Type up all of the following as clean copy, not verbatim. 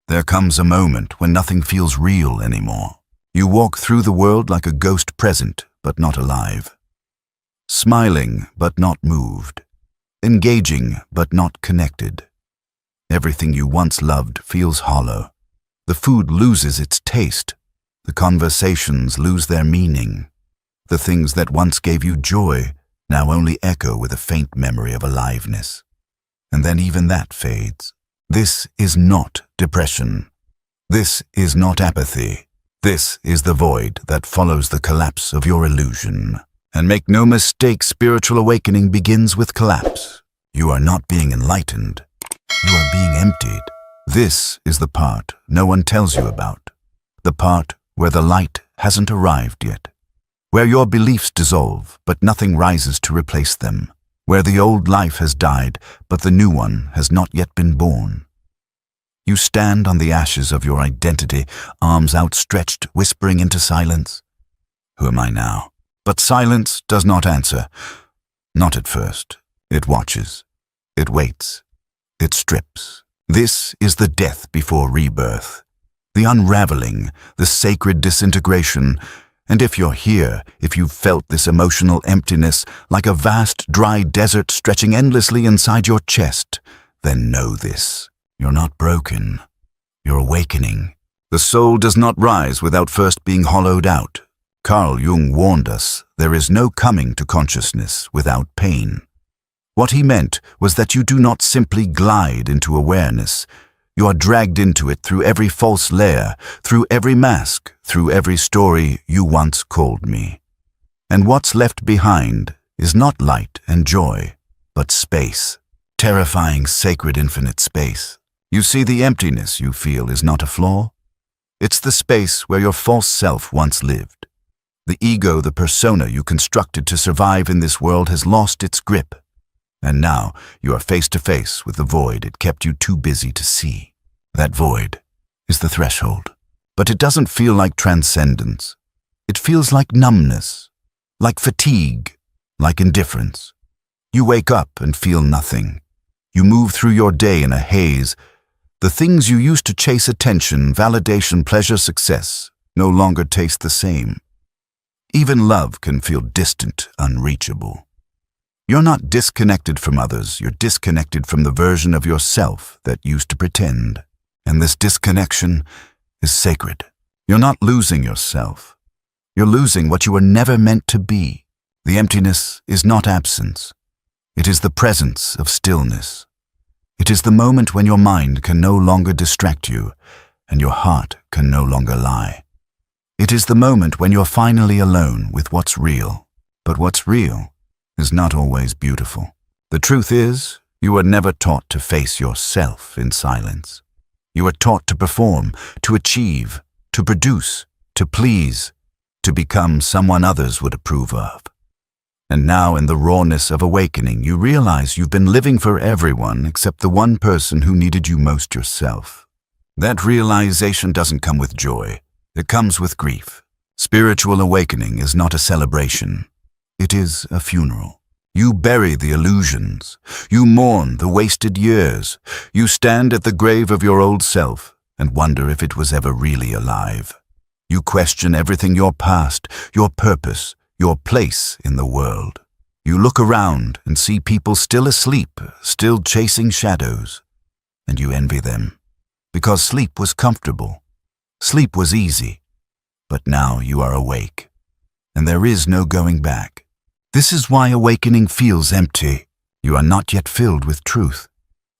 There comes a moment when nothing feels real anymore. You walk through the world like a ghost, present but not alive. Smiling but not moved. Engaging but not connected. Everything you once loved feels hollow. The food loses its taste. The conversations lose their meaning. The things that once gave you joy now only echo with a faint memory of aliveness. And then even that fades. This is not depression. This is not apathy. This is the void that follows the collapse of your illusion. And make no mistake, spiritual awakening begins with collapse. You are not being enlightened. You are being emptied. This is the part no one tells you about. The part where the light hasn't arrived yet. Where your beliefs dissolve, but nothing rises to replace them. Where the old life has died, but the new one has not yet been born. You stand on the ashes of your identity, arms outstretched, whispering into silence. Who am I now? But silence does not answer. Not at first. It watches. It waits. It strips. This is the death before rebirth. The unraveling, the sacred disintegration. And if you're here, if you've felt this emotional emptiness like a vast dry desert stretching endlessly inside your chest, then know this. You're not broken. You're awakening. The soul does not rise without first being hollowed out. Carl Jung warned us there is no coming to consciousness without pain. What he meant was that you do not simply glide into awareness. You are dragged into it through every false layer, through every mask, through every story you once called me. And what's left behind is not light and joy, but space. Terrifying, sacred, infinite space. You see, the emptiness you feel is not a flaw. It's the space where your false self once lived. The ego, the persona you constructed to survive in this world, has lost its grip. And now you are face to face with the void it kept you too busy to see. That void is the threshold. But it doesn't feel like transcendence. It feels like numbness, like fatigue, like indifference. You wake up and feel nothing. You move through your day in a haze. The things you used to chase, attention, validation, pleasure, success, no longer taste the same. Even love can feel distant, unreachable. You're not disconnected from others, you're disconnected from the version of yourself that used to pretend. And this disconnection is sacred. You're not losing yourself. You're losing what you were never meant to be. The emptiness is not absence. It is the presence of stillness. It is the moment when your mind can no longer distract you and your heart can no longer lie. It is the moment when you're finally alone with what's real. But what's real is not always beautiful. The truth is, you were never taught to face yourself in silence. You were taught to perform, to achieve, to produce, to please, to become someone others would approve of. And now in the rawness of awakening, you realize you've been living for everyone except the one person who needed you most, yourself. That realization doesn't come with joy. It comes with grief. Spiritual awakening is not a celebration. It is a funeral. You bury the illusions. You mourn the wasted years. You stand at the grave of your old self and wonder if it was ever really alive. You question everything, your past, your purpose, your place in the world. You look around and see people still asleep, still chasing shadows, and you envy them. Because sleep was comfortable. Sleep was easy. But now you are awake, and there is no going back. This is why awakening feels empty. You are not yet filled with truth.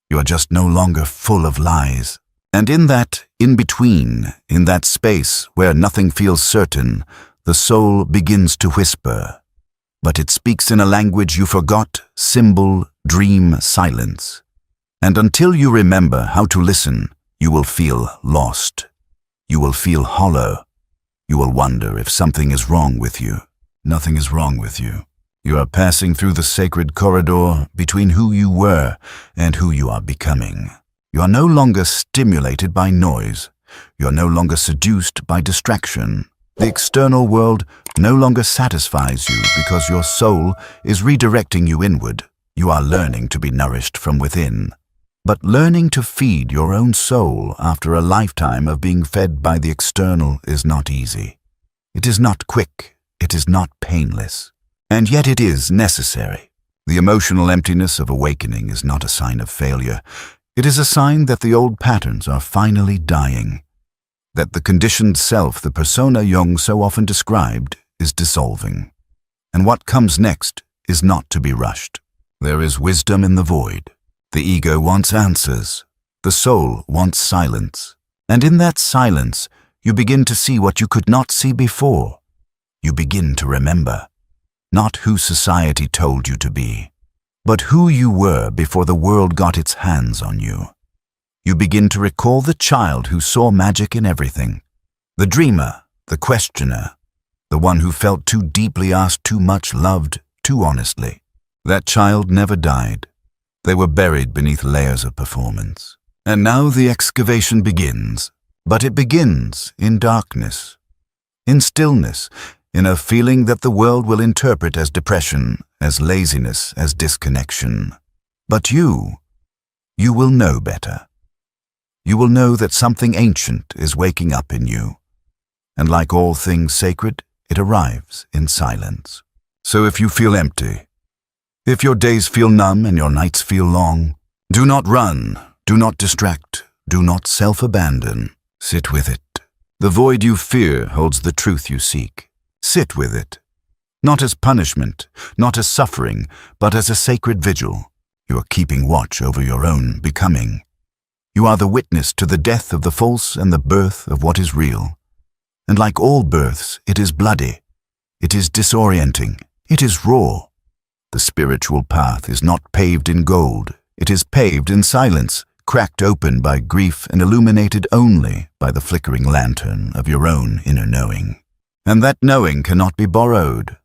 You are just no longer full of lies. And in that in-between, in that space where nothing feels certain, the soul begins to whisper. But it speaks in a language you forgot, symbol, dream, silence. And until you remember how to listen, you will feel lost. You will feel hollow. You will wonder if something is wrong with you. Nothing is wrong with you. You are passing through the sacred corridor between who you were and who you are becoming. You are no longer stimulated by noise. You are no longer seduced by distraction. The external world no longer satisfies you because your soul is redirecting you inward. You are learning to be nourished from within. But learning to feed your own soul after a lifetime of being fed by the external is not easy. It is not quick, it is not painless, and yet it is necessary. The emotional emptiness of awakening is not a sign of failure. It is a sign that the old patterns are finally dying, that the conditioned self, the persona Jung so often described, is dissolving. And what comes next is not to be rushed. There is wisdom in the void. The ego wants answers. The soul wants silence. And in that silence, you begin to see what you could not see before. You begin to remember, not who society told you to be, but who you were before the world got its hands on you. You begin to recall the child who saw magic in everything, the dreamer, the questioner, the one who felt too deeply, asked too much, loved too honestly. That child never died. They were buried beneath layers of performance. And now the excavation begins, but it begins in darkness, in stillness, in a feeling that the world will interpret as depression, as laziness, as disconnection. But you will know better. You will know that something ancient is waking up in you, and like all things sacred, it arrives in silence. So if you feel empty, if your days feel numb and your nights feel long, do not run, do not distract, do not self-abandon. Sit with it. The void you fear holds the truth you seek. Sit with it. Not as punishment, not as suffering, but as a sacred vigil. You are keeping watch over your own becoming. You are the witness to the death of the false and the birth of what is real. And like all births, it is bloody. It is disorienting. It is raw. The spiritual path is not paved in gold. It is paved in silence, cracked open by grief and illuminated only by the flickering lantern of your own inner knowing. And that knowing cannot be borrowed.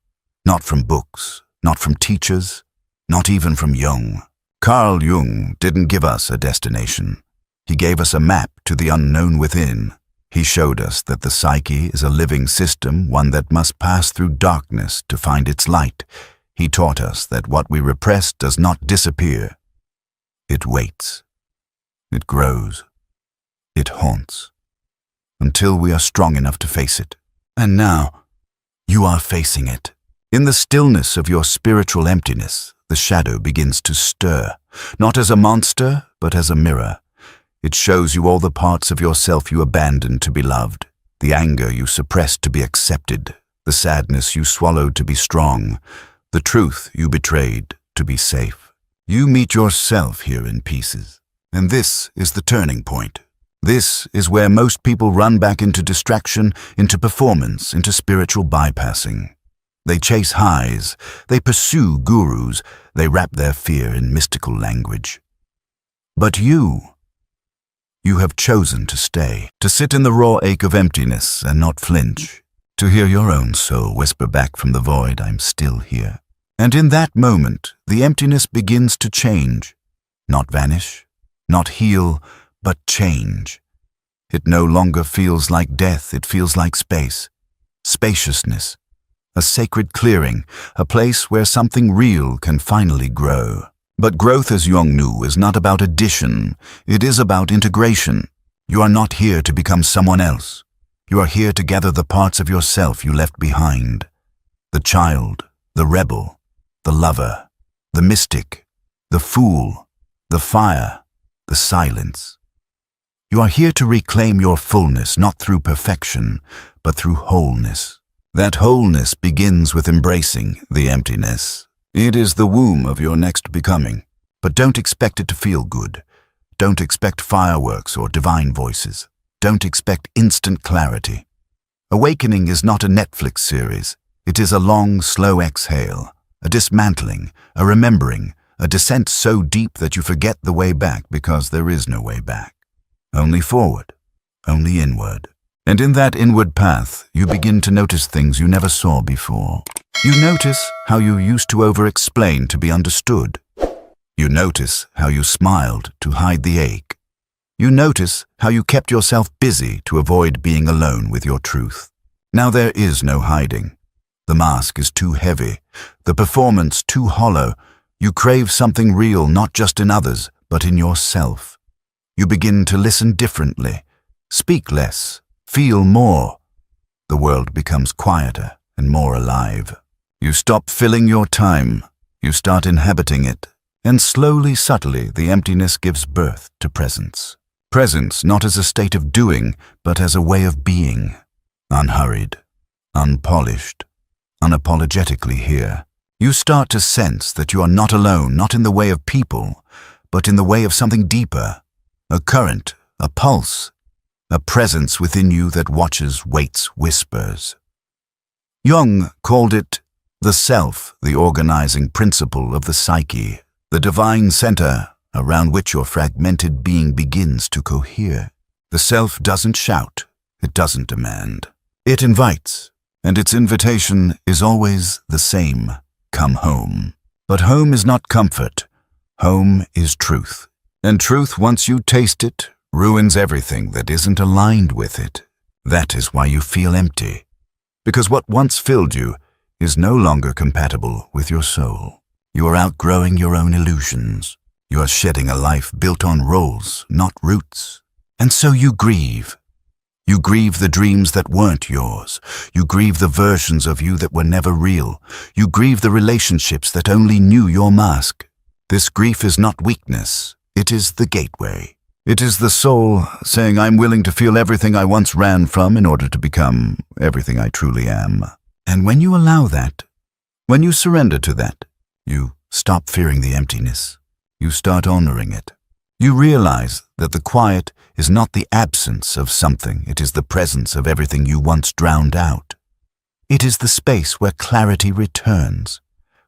Not from books, not from teachers, not even from Jung. Carl Jung didn't give us a destination. He gave us a map to the unknown within. He showed us that the psyche is a living system, one that must pass through darkness to find its light. He taught us that what we repress does not disappear. It waits. It grows. It haunts. Until we are strong enough to face it. And now, you are facing it. In the stillness of your spiritual emptiness, the shadow begins to stir, not as a monster, but as a mirror. It shows you all the parts of yourself you abandoned to be loved, the anger you suppressed to be accepted, the sadness you swallowed to be strong, the truth you betrayed to be safe. You meet yourself here in pieces. And this is the turning point. This is where most people run back into distraction, into performance, into spiritual bypassing. They chase highs, they pursue gurus, they wrap their fear in mystical language. But you have chosen to stay, to sit in the raw ache of emptiness and not flinch, to hear your own soul whisper back from the void, I'm still here. And in that moment, the emptiness begins to change, not vanish, not heal, but change. It no longer feels like death, it feels like space, spaciousness, a sacred clearing, a place where something real can finally grow. But growth, as Jung knew, is not about addition, it is about integration. You are not here to become someone else. You are here to gather the parts of yourself you left behind. The child, the rebel, the lover, the mystic, the fool, the fire, the silence. You are here to reclaim your fullness, not through perfection, but through wholeness. That wholeness begins with embracing the emptiness. It is the womb of your next becoming. But don't expect it to feel good. Don't expect fireworks or divine voices. Don't expect instant clarity. Awakening is not a Netflix series. It is a long, slow exhale, a dismantling, a remembering, a descent so deep that you forget the way back because there is no way back. Only forward, only inward. And in that inward path, you begin to notice things you never saw before. You notice how you used to over-explain to be understood. You notice how you smiled to hide the ache. You notice how you kept yourself busy to avoid being alone with your truth. Now there is no hiding. The mask is too heavy, the performance too hollow. You crave something real, not just in others, but in yourself. You begin to listen differently, speak less, feel more. The world becomes quieter and more alive. You stop filling your time, you start inhabiting it, and slowly, subtly, the emptiness gives birth to presence. Presence not as a state of doing, but as a way of being. Unhurried, unpolished, unapologetically here. You start to sense that you are not alone, not in the way of people, but in the way of something deeper, a current, a pulse, a presence within you that watches, waits, whispers. Jung called it the self, the organizing principle of the psyche, the divine center around which your fragmented being begins to cohere. The self doesn't shout, it doesn't demand. It invites, and its invitation is always the same: come home. But home is not comfort. Home is truth. And truth, once you taste it, ruins everything that isn't aligned with it. That is why you feel empty. Because what once filled you is no longer compatible with your soul. You are outgrowing your own illusions. You are shedding a life built on roles, not roots. And so you grieve. You grieve the dreams that weren't yours. You grieve the versions of you that were never real. You grieve the relationships that only knew your mask. This grief is not weakness. It is the gateway. It is the soul saying, I'm willing to feel everything I once ran from in order to become everything I truly am. And when you allow that, when you surrender to that, you stop fearing the emptiness. You start honoring it. You realize that the quiet is not the absence of something. It is the presence of everything you once drowned out. It is the space where clarity returns,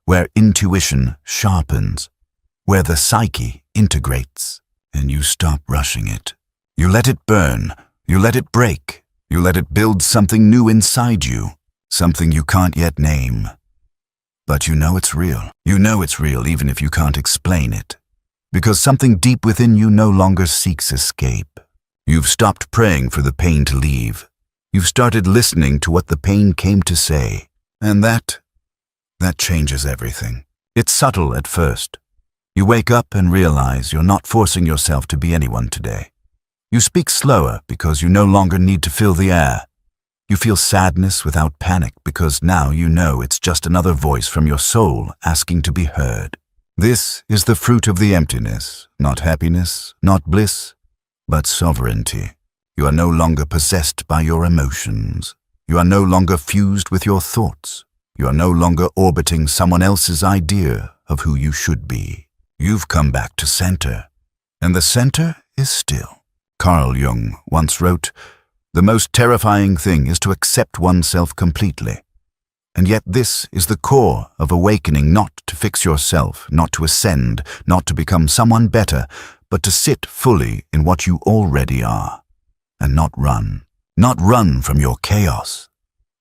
where intuition sharpens, where the psyche integrates, and you stop rushing it. You let it burn. You let it break. You let it build something new inside you, something you can't yet name. But you know it's real. You know it's real even if you can't explain it. Because something deep within you no longer seeks escape. You've stopped praying for the pain to leave. You've started listening to what the pain came to say. And that changes everything. It's subtle at first. You wake up and realize you're not forcing yourself to be anyone today. You speak slower because you no longer need to fill the air. You feel sadness without panic because now you know it's just another voice from your soul asking to be heard. This is the fruit of the emptiness, not happiness, not bliss, but sovereignty. You are no longer possessed by your emotions. You are no longer fused with your thoughts. You are no longer orbiting someone else's idea of who you should be. You've come back to center, and the center is still. Carl Jung once wrote, "The most terrifying thing is to accept oneself completely." And yet this is the core of awakening, not to fix yourself, not to ascend, not to become someone better, but to sit fully in what you already are, and not run. Not run from your chaos,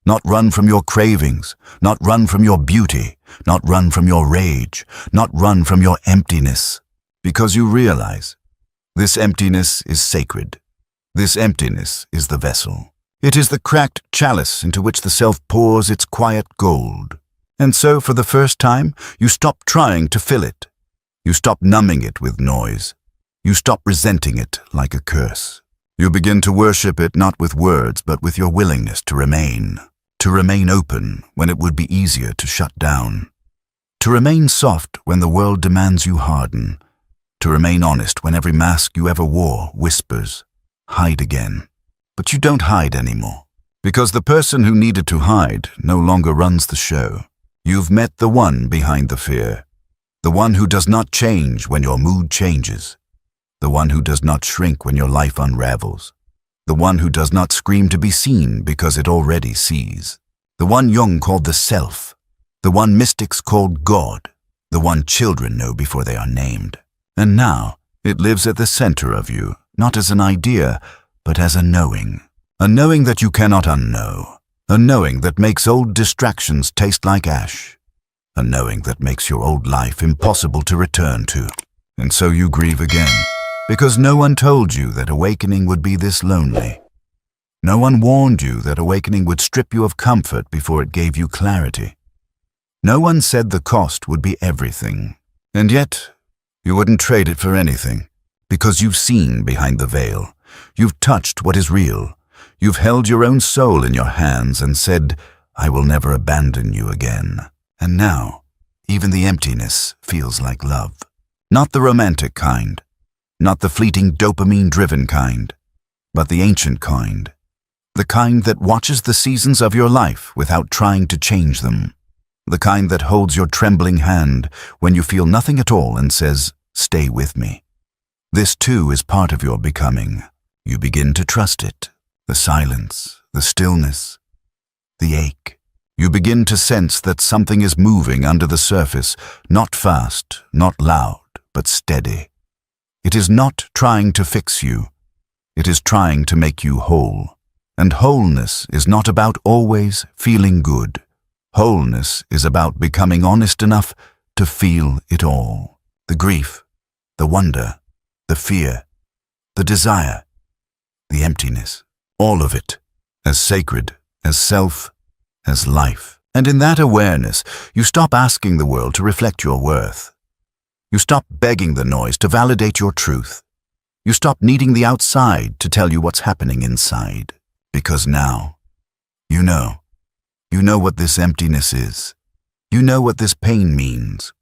not run from your cravings, not run from your beauty, not run from your rage, not run from your emptiness, because you realize this emptiness is sacred. This emptiness is the vessel. It is the cracked chalice into which the self pours its quiet gold. And so, for the first time, you stop trying to fill it. You stop numbing it with noise. You stop resenting it like a curse. You begin to worship it not with words, but with your willingness to remain open when it would be easier to shut down, to remain soft when the world demands you harden, to remain honest when every mask you ever wore whispers, hide again. But you don't hide anymore, because the person who needed to hide no longer runs the show. You've met the one behind the fear, the one who does not change when your mood changes, the one who does not shrink when your life unravels, the one who does not scream to be seen because it already sees, the one Jung called the self, the one mystics called God, the one children know before they are named. And now it lives at the center of you, not as an idea, but as a knowing that you cannot unknow, a knowing that makes old distractions taste like ash, a knowing that makes your old life impossible to return to. And so you grieve again, because no one told you that awakening would be this lonely. No one warned you that awakening would strip you of comfort before it gave you clarity. No one said the cost would be everything. And yet, You wouldn't trade it for anything, because you've seen behind the veil. You've touched what is real. You've held your own soul in your hands and said, I will never abandon you again. And now, even the emptiness feels like love. Not the romantic kind, not the fleeting dopamine-driven kind, but the ancient kind. The kind that watches the seasons of your life without trying to change them. The kind that holds your trembling hand when you feel nothing at all and says, stay with me. This too is part of your becoming. You begin to trust it. The silence, the stillness, the ache. You begin to sense that something is moving under the surface, not fast, not loud, but steady. It is not trying to fix you. It is trying to make you whole. And wholeness is not about always feeling good. Wholeness is about becoming honest enough to feel it all. The grief, the wonder, the fear, the desire, the emptiness. All of it, as sacred, as self, as life. And in that awareness, you stop asking the world to reflect your worth. You stop begging the noise to validate your truth. You stop needing the outside to tell you what's happening inside. Because now, you know what this emptiness is. You know what this pain means.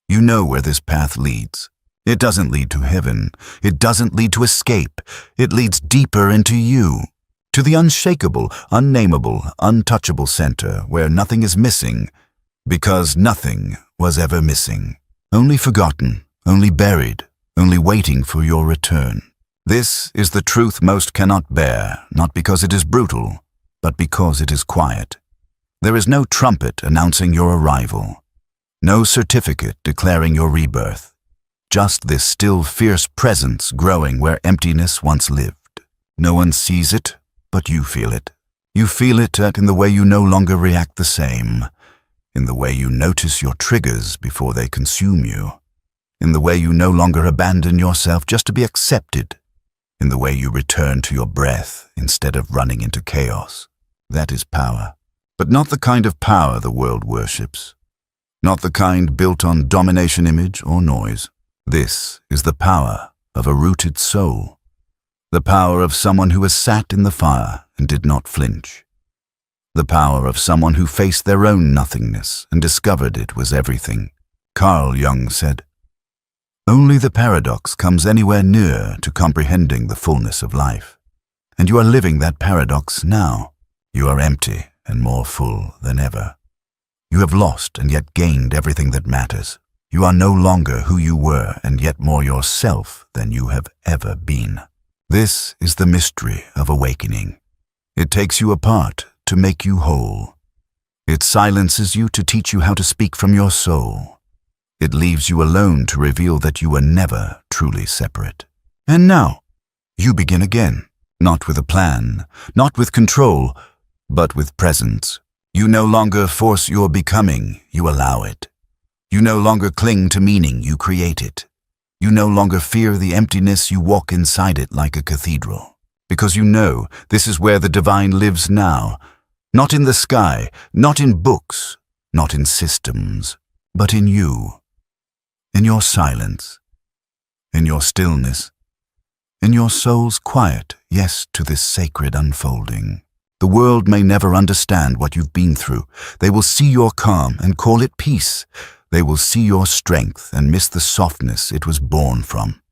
You know where this path leads. It doesn't lead to heaven. It doesn't lead to escape. It leads deeper into you, to the unshakable, unnameable, untouchable center where nothing is missing, because nothing was ever missing. Only forgotten, only buried, only waiting for your return. This is the truth most cannot bear, not because it is brutal, but because it is quiet. There is no trumpet announcing your arrival, no certificate declaring your rebirth, just this still fierce presence growing where emptiness once lived. No one sees it, but you feel it. You feel it in the way you no longer react the same, in the way you notice your triggers before they consume you, in the way you no longer abandon yourself just to be accepted, in the way you return to your breath instead of running into chaos. That is power. But not the kind of power the world worships. Not the kind built on domination image or noise. This is the power of a rooted soul. The power of someone who has sat in the fire and did not flinch. The power of someone who faced their own nothingness and discovered it was everything. Carl Jung said, only the paradox comes anywhere near to comprehending the fullness of life. And you are living that paradox now. You are empty and more full than ever. You have lost and yet gained everything that matters. You are no longer who you were and yet more yourself than you have ever been. This is the mystery of awakening. It takes you apart to make you whole. It silences you to teach you how to speak from your soul. It leaves you alone to reveal that you were never truly separate. And now, you begin again, not with a plan, not with control, but with presence. You no longer force your becoming, you allow it. You no longer cling to meaning, you create it. You no longer fear the emptiness, you walk inside it like a cathedral. Because you know this is where the divine lives now, not in the sky, not in books, not in systems, but in you. In your silence, in your stillness, in your soul's quiet yes to this sacred unfolding. The world may never understand what you've been through. They will see your calm and call it peace. They will see your strength and miss the softness it was born from.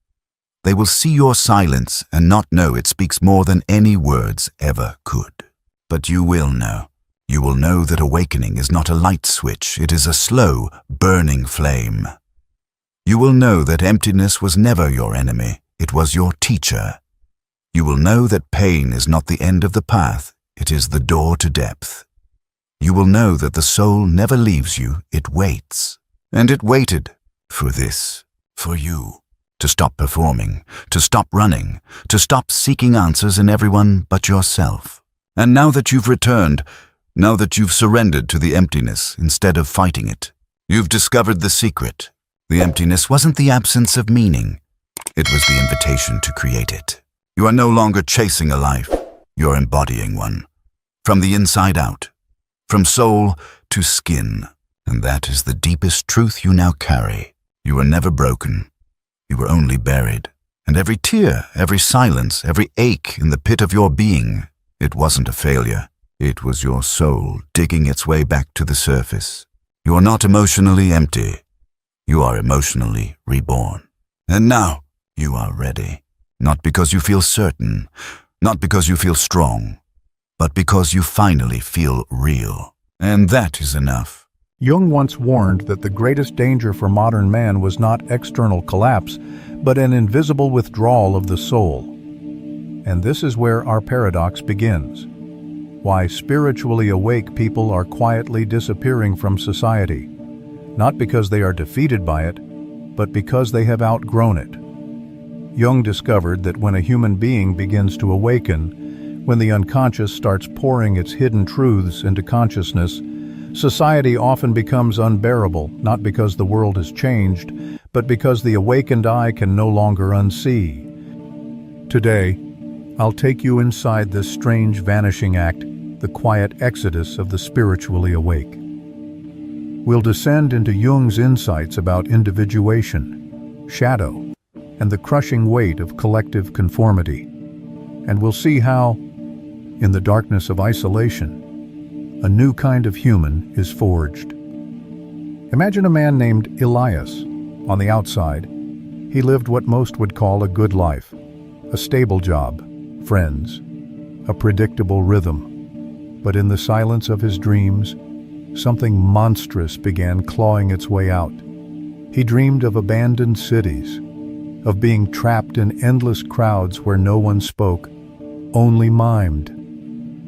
They will see your silence and not know it speaks more than any words ever could. But you will know. You will know that awakening is not a light switch. It is a slow, burning flame. You will know that emptiness was never your enemy. It was your teacher. You will know that pain is not the end of the path. It is the door to depth. You will know that the soul never leaves you. It waits. And it waited for this, for you. To stop performing, to stop running, to stop seeking answers in everyone but yourself. And now that you've returned, now that you've surrendered to the emptiness instead of fighting it, you've discovered the secret. The emptiness wasn't the absence of meaning. It was the invitation to create it. You are no longer chasing a life. You're embodying one. From the inside out. From soul to skin. And that is the deepest truth you now carry. You are never broken. You were only buried. And every tear, every silence, every ache in the pit of your being, it wasn't a failure. It was your soul digging its way back to the surface. You are not emotionally empty. You are emotionally reborn. And now you are ready. Not because you feel certain, not because you feel strong, but because you finally feel real. And that is enough. Jung once warned that the greatest danger for modern man was not external collapse, but an invisible withdrawal of the soul. And this is where our paradox begins. Why spiritually awake people are quietly disappearing from society, not because they are defeated by it, but because they have outgrown it. Jung discovered that when a human being begins to awaken, when the unconscious starts pouring its hidden truths into consciousness, society often becomes unbearable, not because the world has changed, but because the awakened eye can no longer unsee. Today, I'll take you inside this strange vanishing act, the quiet exodus of the spiritually awake. We'll descend into Jung's insights about individuation, shadow, and the crushing weight of collective conformity. And we'll see how, in the darkness of isolation, a new kind of human is forged. Imagine a man named Elias. On the outside, he lived what most would call a good life, a stable job, friends, a predictable rhythm. But in the silence of his dreams, something monstrous began clawing its way out. He dreamed of abandoned cities, of being trapped in endless crowds where no one spoke, only mimed.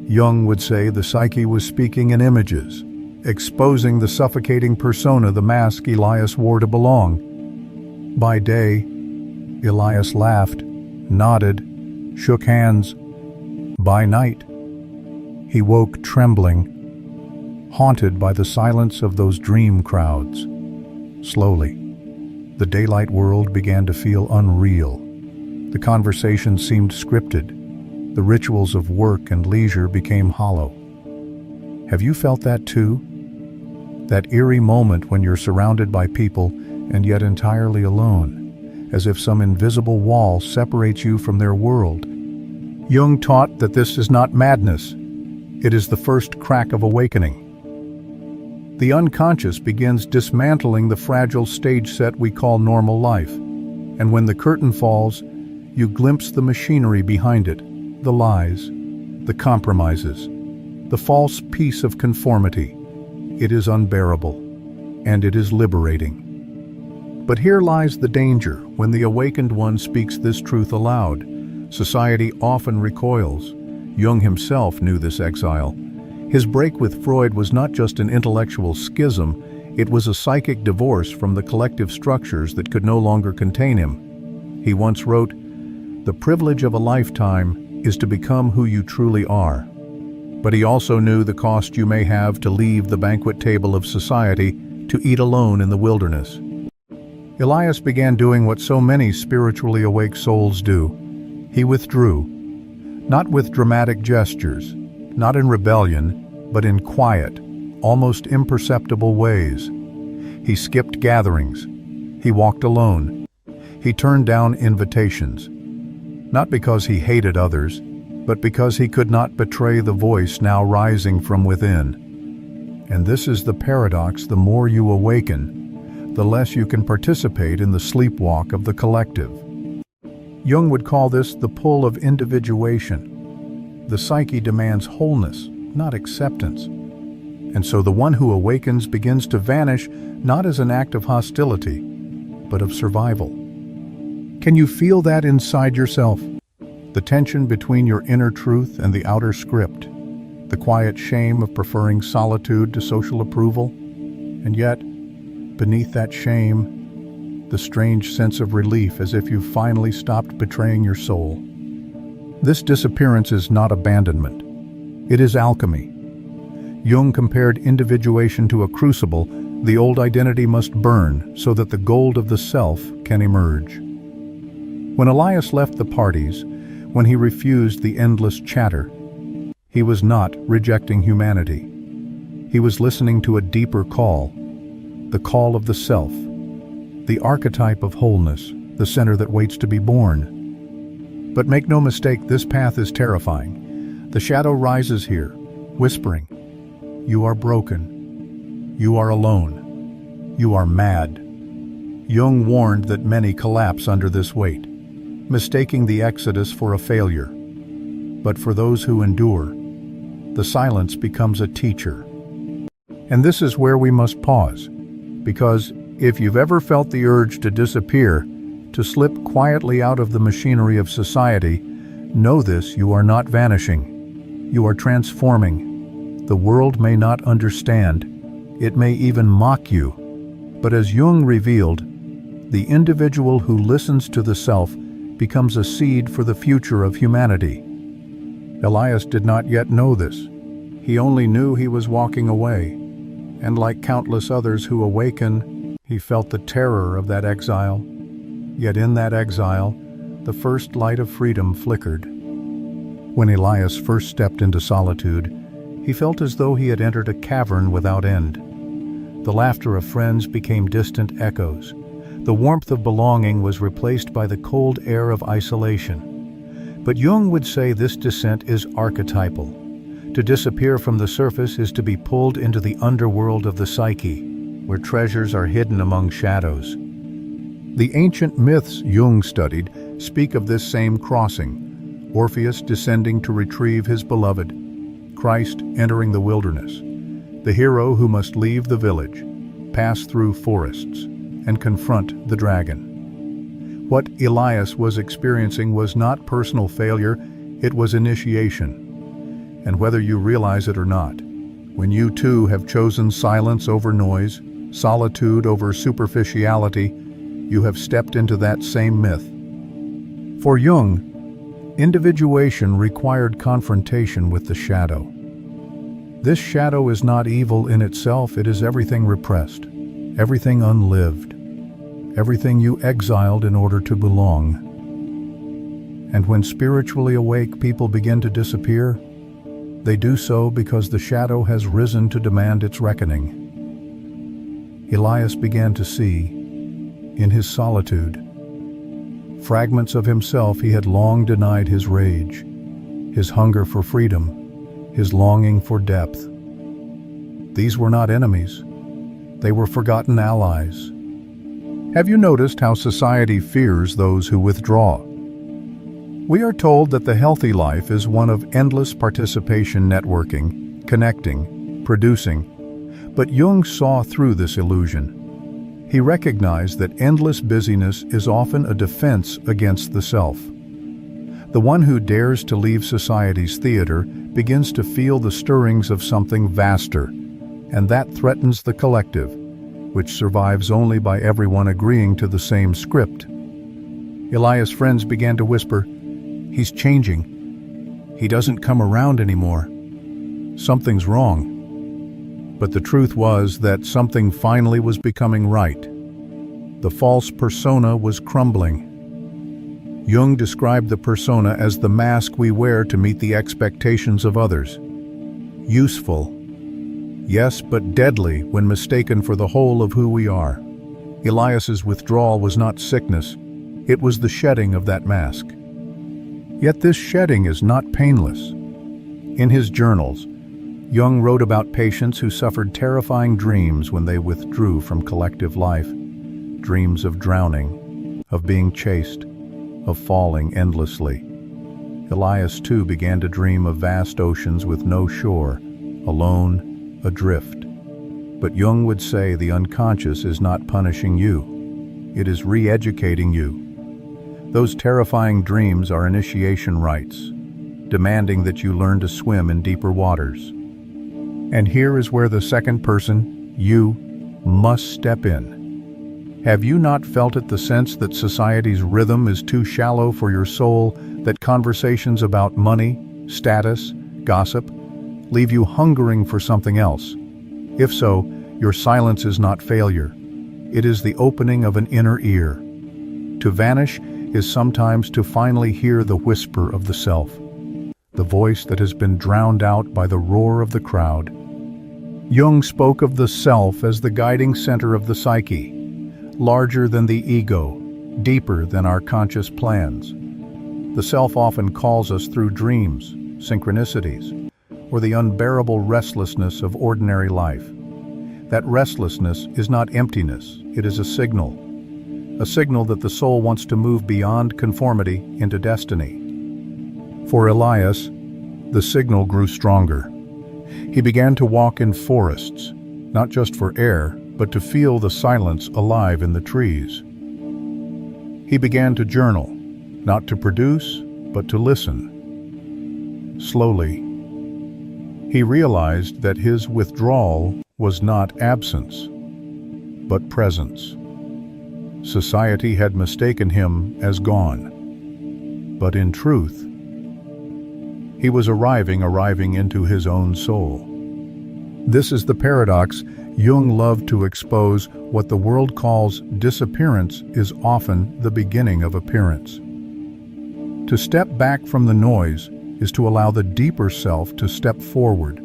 Jung would say the psyche was speaking in images, exposing the suffocating persona the mask Elias wore to belong. By day, Elias laughed, nodded, shook hands. By night, he woke trembling, haunted by the silence of those dream crowds. Slowly, the daylight world began to feel unreal. The conversations seemed scripted. The rituals of work and leisure became hollow. Have you felt that too? That eerie moment when you're surrounded by people and yet entirely alone, as if some invisible wall separates you from their world. Jung taught that this is not madness. It is the first crack of awakening. The unconscious begins dismantling the fragile stage set we call normal life. And when the curtain falls, you glimpse the machinery behind it. The lies, the compromises, the false peace of conformity. It is unbearable, and it is liberating. But here lies the danger. When the awakened one speaks this truth aloud, society often recoils. Jung himself knew this exile. His break with Freud was not just an intellectual schism, it was a psychic divorce from the collective structures that could no longer contain him. He once wrote, "The privilege of a lifetime is to become who you truly are." But he also knew the cost you may have to leave the banquet table of society to eat alone in the wilderness. Elias began doing what so many spiritually awake souls do. He withdrew, not with dramatic gestures, not in rebellion, but in quiet, almost imperceptible ways. He skipped gatherings. He walked alone. He turned down invitations. Not because he hated others, but because he could not betray the voice now rising from within. And this is the paradox: the more you awaken, the less you can participate in the sleepwalk of the collective. Jung would call this the pull of individuation. The psyche demands wholeness, not acceptance. And so the one who awakens begins to vanish, not as an act of hostility, but of survival. Can you feel that inside yourself? The tension between your inner truth and the outer script, the quiet shame of preferring solitude to social approval, and yet, beneath that shame, the strange sense of relief as if you've finally stopped betraying your soul. This disappearance is not abandonment. It is alchemy. Jung compared individuation to a crucible. The old identity must burn so that the gold of the self can emerge. When Elias left the parties, when he refused the endless chatter, he was not rejecting humanity. He was listening to a deeper call, the call of the self, the archetype of wholeness, the center that waits to be born. But make no mistake, this path is terrifying. The shadow rises here, whispering, "You are broken. You are alone. You are mad." Jung warned that many collapse under this weight, mistaking the exodus for a failure. But for those who endure, the silence becomes a teacher. And this is where we must pause, because if you've ever felt the urge to disappear, to slip quietly out of the machinery of society, know this: you are not vanishing. You are transforming. The world may not understand. It may even mock you. But as Jung revealed, the individual who listens to the self becomes a seed for the future of humanity. Elias did not yet know this. He only knew he was walking away, and like countless others who awaken, he felt the terror of that exile. Yet in that exile, the first light of freedom flickered. When Elias first stepped into solitude, he felt as though he had entered a cavern without end. The laughter of friends became distant echoes. The warmth of belonging was replaced by the cold air of isolation. But Jung would say this descent is archetypal. To disappear from the surface is to be pulled into the underworld of the psyche, where treasures are hidden among shadows. The ancient myths Jung studied speak of this same crossing: Orpheus descending to retrieve his beloved, Christ entering the wilderness, the hero who must leave the village, pass through forests, and confront the dragon. What Elias was experiencing was not personal failure, it was initiation. And whether you realize it or not, when you too have chosen silence over noise, solitude over superficiality, you have stepped into that same myth. For Jung, individuation required confrontation with the shadow. This shadow is not evil in itself, it is everything repressed, everything unlived, everything you exiled in order to belong. And when spiritually awake people begin to disappear, they do so because the shadow has risen to demand its reckoning. Elias began to see, in his solitude, fragments of himself he had long denied: his rage, his hunger for freedom, his longing for depth. These were not enemies. They were forgotten allies. Have you noticed how society fears those who withdraw? We are told that the healthy life is one of endless participation, networking, connecting, producing. But Jung saw through this illusion. He recognized that endless busyness is often a defense against the self. The one who dares to leave society's theater begins to feel the stirrings of something vaster, and that threatens the collective, which survives only by everyone agreeing to the same script. Elias' friends began to whisper, "He's changing. He doesn't come around anymore. Something's wrong." But the truth was that something finally was becoming right. The false persona was crumbling. Jung described the persona as the mask we wear to meet the expectations of others. Useful, yes, but deadly when mistaken for the whole of who we are. Elias's withdrawal was not sickness, it was the shedding of that mask. Yet this shedding is not painless. In his journals, Jung wrote about patients who suffered terrifying dreams when they withdrew from collective life. Dreams of drowning, of being chased, of falling endlessly. Elias too began to dream of vast oceans with no shore, alone, adrift. But Jung would say the unconscious is not punishing you. It is re-educating you. Those terrifying dreams are initiation rites, demanding that you learn to swim in deeper waters. And here is where the second person, you, must step in. Have you not felt it, the sense that society's rhythm is too shallow for your soul, that conversations about money, status, gossip, leave you hungering for something else? If so, your silence is not failure. It is the opening of an inner ear. To vanish is sometimes to finally hear the whisper of the self, the voice that has been drowned out by the roar of the crowd. Jung spoke of the self as the guiding center of the psyche, larger than the ego, deeper than our conscious plans. The self often calls us through dreams, synchronicities, or the unbearable restlessness of ordinary life. That restlessness is not emptiness, it is a signal that the soul wants to move beyond conformity into destiny. For Elias, the signal grew stronger. He began to walk in forests, not just for air, but to feel the silence alive in the trees. He began to journal, not to produce, but to listen. Slowly, he realized that his withdrawal was not absence, but presence. Society had mistaken him as gone, but in truth, he was arriving into his own soul. This is the paradox. Jung loved to expose. What the world calls disappearance is often the beginning of appearance. To step back from the noise is to allow the deeper self to step forward.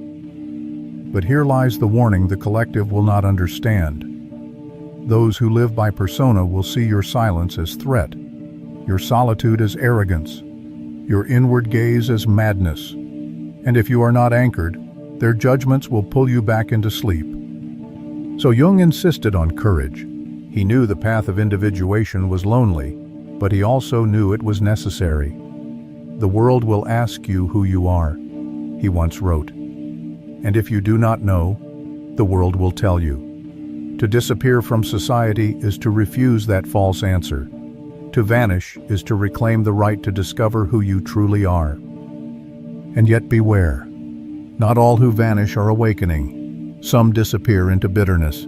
But here lies the warning the collective will not understand. Those who live by persona will see your silence as threat, your solitude as arrogance, your inward gaze as madness, and if you are not anchored, their judgments will pull you back into sleep. So Jung insisted on courage. He knew the path of individuation was lonely, but he also knew it was necessary. The world will ask you who you are, he once wrote. And if you do not know, the world will tell you. To disappear from society is to refuse that false answer. To vanish is to reclaim the right to discover who you truly are. And yet beware. Not all who vanish are awakening. Some disappear into bitterness,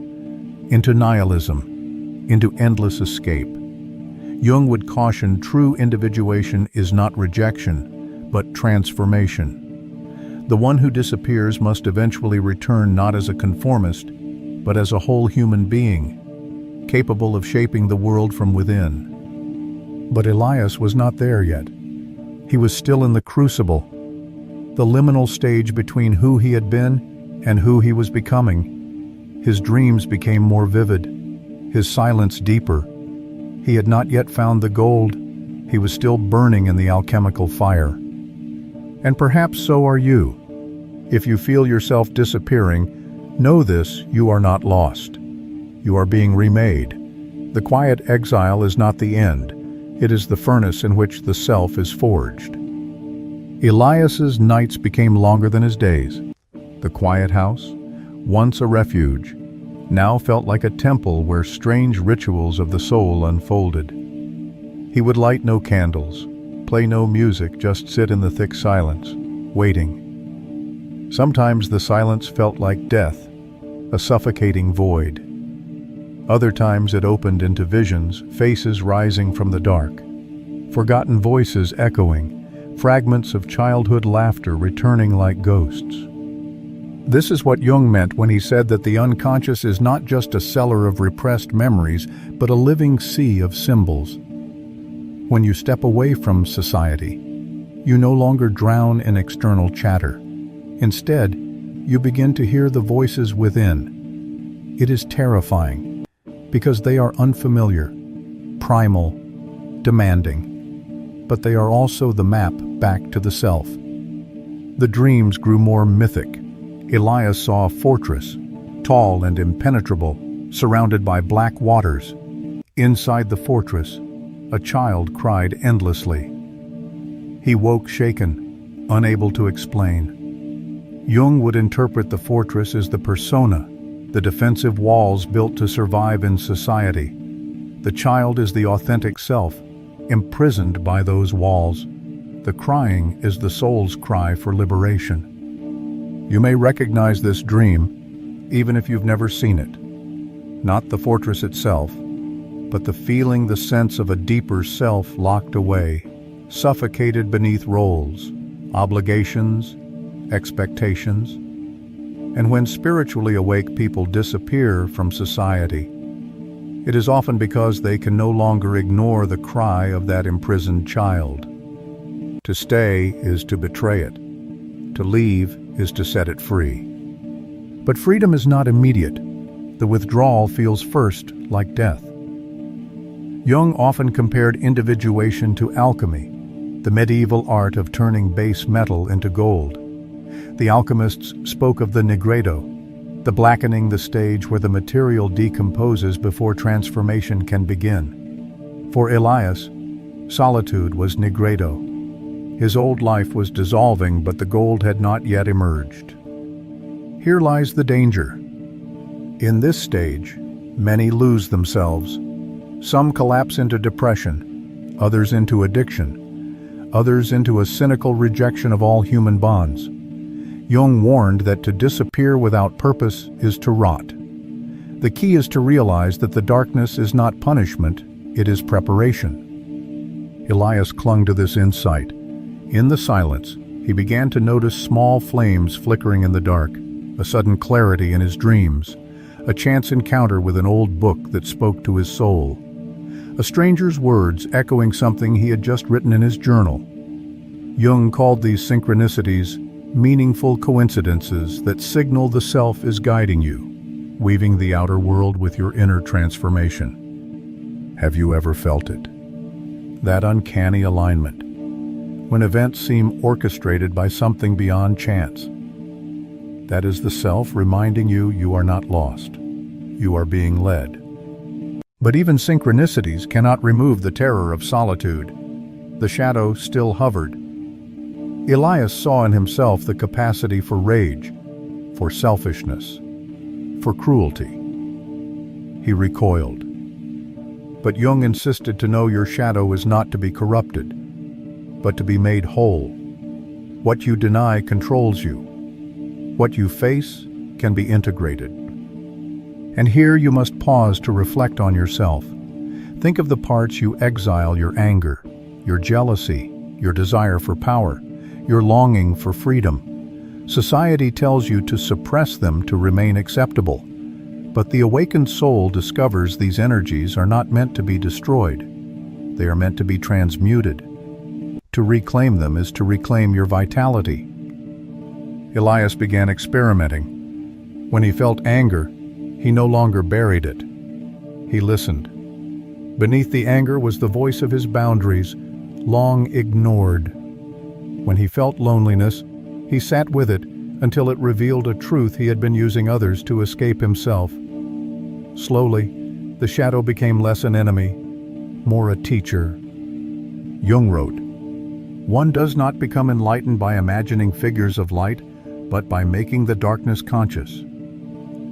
into nihilism, into endless escape. Jung would caution true individuation is not rejection, but transformation. The one who disappears must eventually return not as a conformist, but as a whole human being, capable of shaping the world from within. But Elias was not there yet. He was still in the crucible, the liminal stage between who he had been and who he was becoming. His dreams became more vivid, his silence deeper. He had not yet found the gold. He was still burning in the alchemical fire. And perhaps so are you. If you feel yourself disappearing, know this: you are not lost. You are being remade. The quiet exile is not the end. It is the furnace in which the self is forged. Elias's nights became longer than his days. The quiet house, once a refuge, now felt like a temple where strange rituals of the soul unfolded. He would light no candles, play no music, just sit in the thick silence, waiting. Sometimes the silence felt like death, a suffocating void. Other times it opened into visions, faces rising from the dark, forgotten voices echoing, fragments of childhood laughter returning like ghosts. This is what Jung meant when he said that the unconscious is not just a cellar of repressed memories, but a living sea of symbols. When you step away from society, you no longer drown in external chatter. Instead, you begin to hear the voices within. It is terrifying, because they are unfamiliar, primal, demanding, but they are also the map back to the self. The dreams grew more mythic. Elias saw a fortress, tall and impenetrable, surrounded by black waters. Inside the fortress, a child cried endlessly. He woke shaken, unable to explain. Jung would interpret the fortress as the persona, the defensive walls built to survive in society. The child is the authentic self, imprisoned by those walls. The crying is the soul's cry for liberation. You may recognize this dream, even if you've never seen it. Not the fortress itself, but the feeling, the sense of a deeper self locked away, suffocated beneath roles, obligations, expectations. And when spiritually awake people disappear from society, it is often because they can no longer ignore the cry of that imprisoned child. To stay is to betray it. To leave is to set it free. But freedom is not immediate. The withdrawal feels first like death. Jung often compared individuation to alchemy, the medieval art of turning base metal into gold. The alchemists spoke of the nigredo, the blackening the stage where the material decomposes before transformation can begin. For Elias, solitude was nigredo. His old life was dissolving, but the gold had not yet emerged. Here lies the danger. In this stage, many lose themselves. Some collapse into depression, others into addiction, others into a cynical rejection of all human bonds. Jung warned that to disappear without purpose is to rot. The key is to realize that the darkness is not punishment, it is preparation. Elias clung to this insight. In the silence, he began to notice small flames flickering in the dark, a sudden clarity in his dreams, a chance encounter with an old book that spoke to his soul, a stranger's words echoing something he had just written in his journal. Jung called these synchronicities meaningful coincidences that signal the self is guiding you, weaving the outer world with your inner transformation. Have you ever felt it? That uncanny alignment, when events seem orchestrated by something beyond chance. That is the self reminding you you are not lost. You are being led. But even synchronicities cannot remove the terror of solitude. The shadow still hovered. Elias saw in himself the capacity for rage, for selfishness, for cruelty. He recoiled. But Jung insisted to know your shadow is not to be corrupted, but to be made whole. What you deny controls you. What you face can be integrated. And here you must pause to reflect on yourself. Think of the parts you exile: your anger, your jealousy, your desire for power, your longing for freedom. Society tells you to suppress them to remain acceptable. But the awakened soul discovers these energies are not meant to be destroyed. They are meant to be transmuted. To reclaim them is to reclaim your vitality. Elias began experimenting. When he felt anger, he no longer buried it. He listened. Beneath the anger was the voice of his boundaries, long ignored. When he felt loneliness, he sat with it until it revealed a truth he had been using others to escape himself. Slowly, the shadow became less an enemy, more a teacher. Jung wrote, "One does not become enlightened by imagining figures of light, but by making the darkness conscious."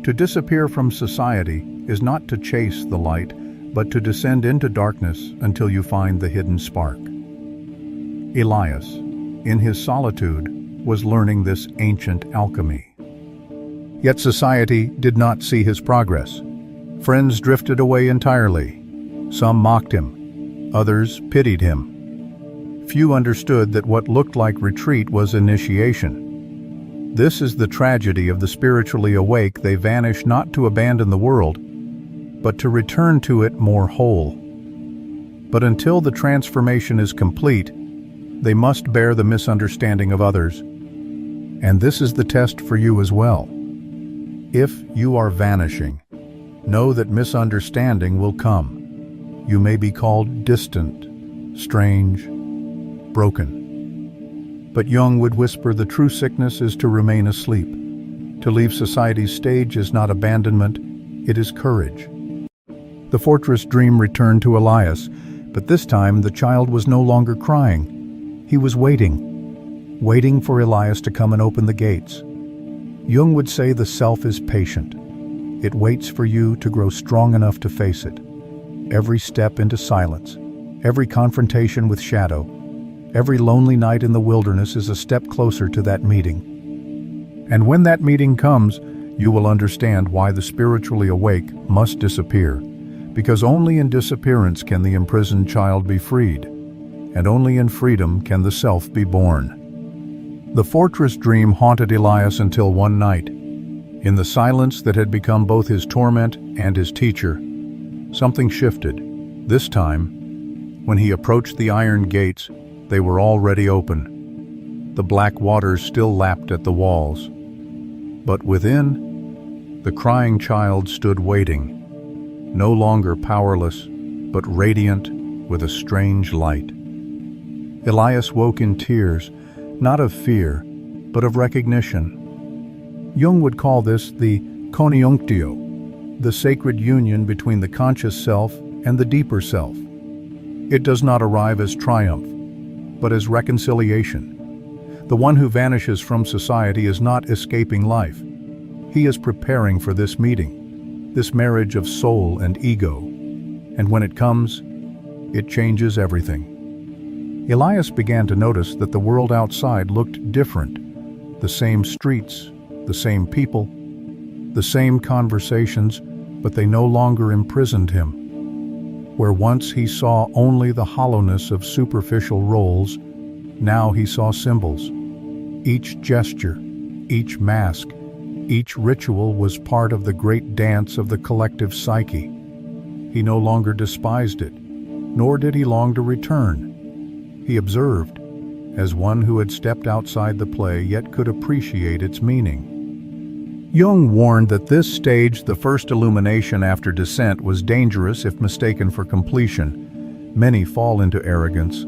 To disappear from society is not to chase the light, but to descend into darkness until you find the hidden spark. Elias, in his solitude, was learning this ancient alchemy. Yet society did not see his progress. Friends drifted away entirely. Some mocked him. Others pitied him. Few understood that what looked like retreat was initiation. This is the tragedy of the spiritually awake. They vanish not to abandon the world, but to return to it more whole. But until the transformation is complete, they must bear the misunderstanding of others. And this is the test for you as well. If you are vanishing, know that misunderstanding will come. You may be called distant, strange, broken. But Jung would whisper the true sickness is to remain asleep. To leave society's stage is not abandonment, it is courage. The fortress dream returned to Elias, but this time the child was no longer crying. He was waiting for Elias to come and open the gates. Jung would say the self is patient. It waits for you to grow strong enough to face it. Every step into silence, every confrontation with shadow, every lonely night in the wilderness is a step closer to that meeting. And when that meeting comes, you will understand why the spiritually awake must disappear, because only in disappearance can the imprisoned child be freed, and only in freedom can the self be born. The fortress dream haunted Elias until one night. In the silence that had become both his torment and his teacher, something shifted. This time, when he approached the iron gates, they were already open. The black waters still lapped at the walls. But within, the crying child stood waiting, no longer powerless, but radiant with a strange light. Elias woke in tears, not of fear, but of recognition. Jung would call this the conjunctio, the sacred union between the conscious self and the deeper self. It does not arrive as triumph, but as reconciliation. The one who vanishes from society is not escaping life. He is preparing for this meeting, this marriage of soul and ego. And when it comes, it changes everything. Elias began to notice that the world outside looked different. The same streets, the same people, the same conversations, but they no longer imprisoned him. Where once he saw only the hollowness of superficial roles, now he saw symbols. Each gesture, each mask, each ritual was part of the great dance of the collective psyche. He no longer despised it, nor did he long to return. He observed, as one who had stepped outside the play yet could appreciate its meaning. Jung warned that this stage, the first illumination after descent, was dangerous if mistaken for completion. Many fall into arrogance,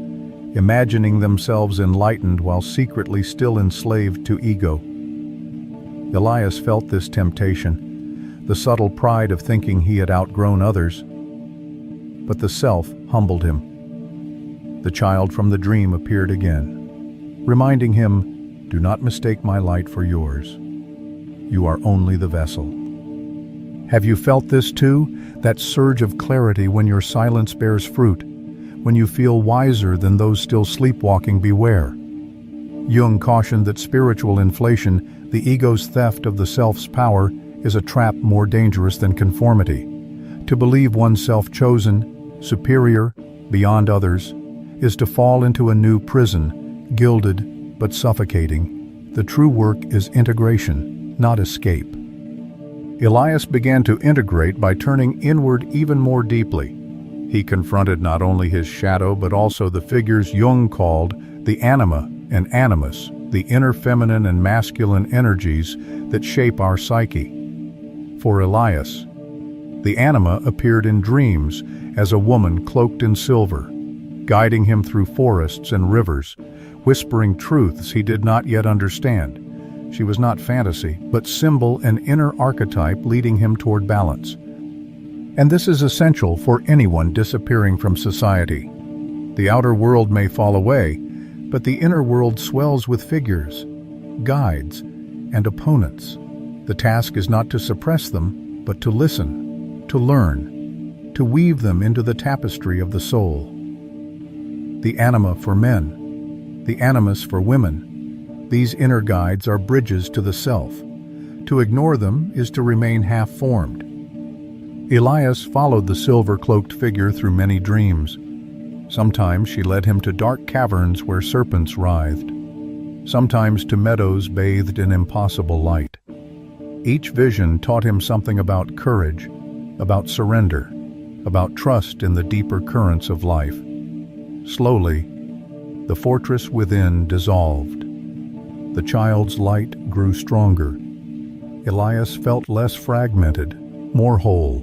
imagining themselves enlightened while secretly still enslaved to ego. Elias felt this temptation, the subtle pride of thinking he had outgrown others. But the self humbled him. The child from the dream appeared again, reminding him, "Do not mistake my light for yours. You are only the vessel." Have you felt this too? That surge of clarity when your silence bears fruit, when you feel wiser than those still sleepwalking? Beware. Jung cautioned that spiritual inflation, the ego's theft of the self's power, is a trap more dangerous than conformity. To believe oneself chosen, superior, beyond others, is to fall into a new prison, gilded but suffocating. The true work is integration, not escape. Elias began to integrate by turning inward even more deeply. He confronted not only his shadow but also the figures Jung called the anima and animus, the inner feminine and masculine energies that shape our psyche. For Elias, the anima appeared in dreams as a woman cloaked in silver, guiding him through forests and rivers, whispering truths he did not yet understand. She was not fantasy, but symbol and inner archetype leading him toward balance. And this is essential for anyone disappearing from society. The outer world may fall away, but the inner world swells with figures, guides, and opponents. The task is not to suppress them, but to listen, to learn, to weave them into the tapestry of the soul. The anima for men, the animus for women. These inner guides are bridges to the self. To ignore them is to remain half-formed. Elias followed the silver-cloaked figure through many dreams. Sometimes she led him to dark caverns where serpents writhed, sometimes to meadows bathed in impossible light. Each vision taught him something about courage, about surrender, about trust in the deeper currents of life. Slowly, the fortress within dissolved. The child's light grew stronger. Elias felt less fragmented, more whole.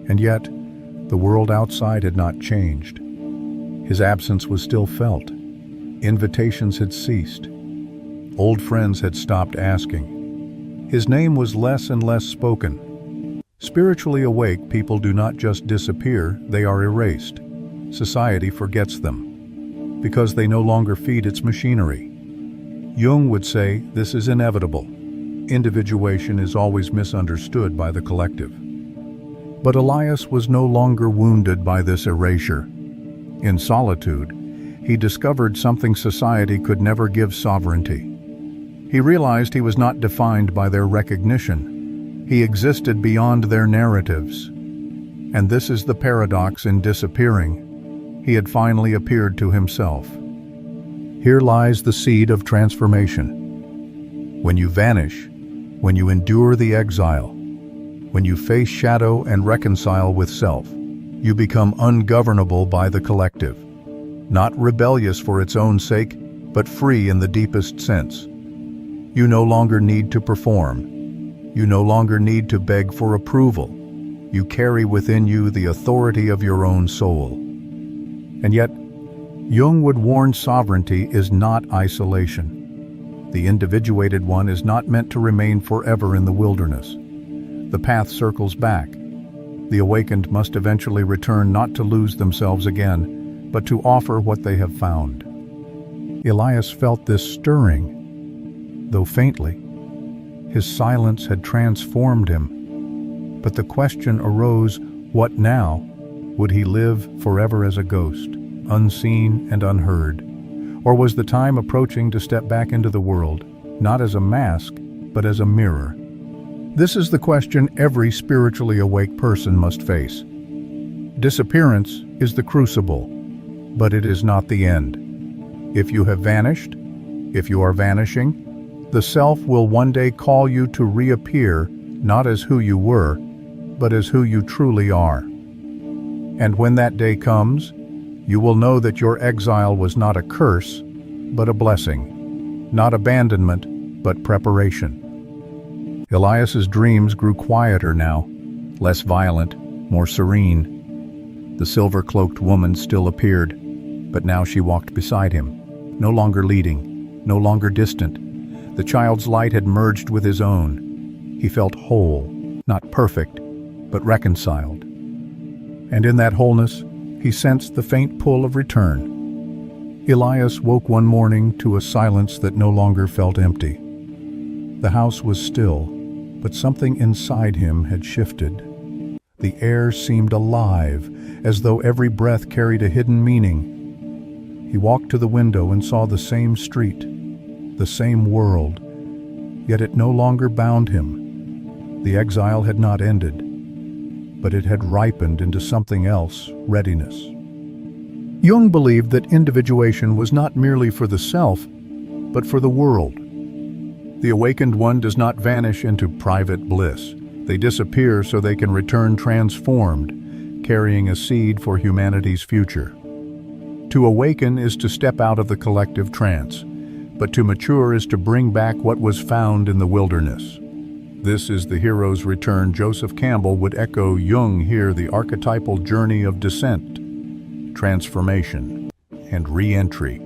And yet, the world outside had not changed. His absence was still felt. Invitations had ceased. Old friends had stopped asking. His name was less and less spoken. Spiritually awake people do not just disappear, they are erased. Society forgets them, because they no longer feed its machinery. Jung would say this is inevitable. Individuation is always misunderstood by the collective. But Elias was no longer wounded by this erasure. In solitude, he discovered something society could never give: sovereignty. He realized he was not defined by their recognition. He existed beyond their narratives. And this is the paradox in disappearing. He had finally appeared to himself. Here lies the seed of transformation. When you vanish, when you endure the exile, when you face shadow and reconcile with self, you become ungovernable by the collective, not rebellious for its own sake, but free in the deepest sense. You no longer need to perform. You no longer need to beg for approval. You carry within you the authority of your own soul. And yet, Jung would warn sovereignty is not isolation. The individuated one is not meant to remain forever in the wilderness. The path circles back. The awakened must eventually return not to lose themselves again, but to offer what they have found. Elias felt this stirring, though faintly. His silence had transformed him. But the question arose, what now? Would he live forever as a ghost, unseen and unheard? Or was the time approaching to step back into the world, not as a mask, but as a mirror? This is the question every spiritually awake person must face. Disappearance is the crucible, but it is not the end. If you have vanished, if you are vanishing, the self will one day call you to reappear, not as who you were, but as who you truly are. And when that day comes, you will know that your exile was not a curse, but a blessing, not abandonment, but preparation. Elias's dreams grew quieter now, less violent, more serene. The silver-cloaked woman still appeared, but now she walked beside him, no longer leading, no longer distant. The child's light had merged with his own. He felt whole, not perfect, but reconciled. And in that wholeness, he sensed the faint pull of return. Elias woke one morning to a silence that no longer felt empty. The house was still, but something inside him had shifted. The air seemed alive, as though every breath carried a hidden meaning. He walked to the window and saw the same street, the same world, yet it no longer bound him. The exile had not ended, but it had ripened into something else, readiness. Jung believed that individuation was not merely for the self, but for the world. The awakened one does not vanish into private bliss. They disappear so they can return transformed, carrying a seed for humanity's future. To awaken is to step out of the collective trance, but to mature is to bring back what was found in the wilderness. This is the hero's return. Joseph Campbell would echo Jung here, the archetypal journey of descent, transformation, and re-entry.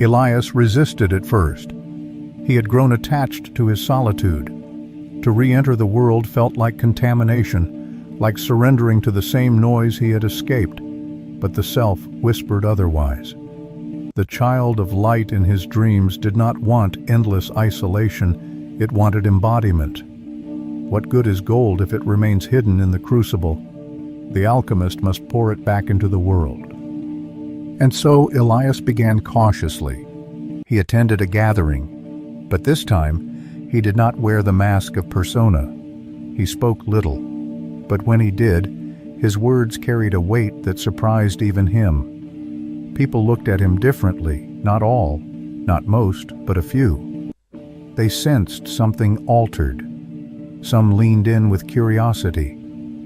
Elias resisted at first. He had grown attached to his solitude. To re-enter the world felt like contamination, like surrendering to the same noise he had escaped, but the self whispered otherwise. The child of light in his dreams did not want endless isolation, it wanted embodiment. What good is gold if it remains hidden in the crucible? The alchemist must pour it back into the world. And so Elias began cautiously. He attended a gathering, but this time he did not wear the mask of persona. He spoke little, but when he did, his words carried a weight that surprised even him. People looked at him differently, not all, not most, but a few. They sensed something altered. Some leaned in with curiosity,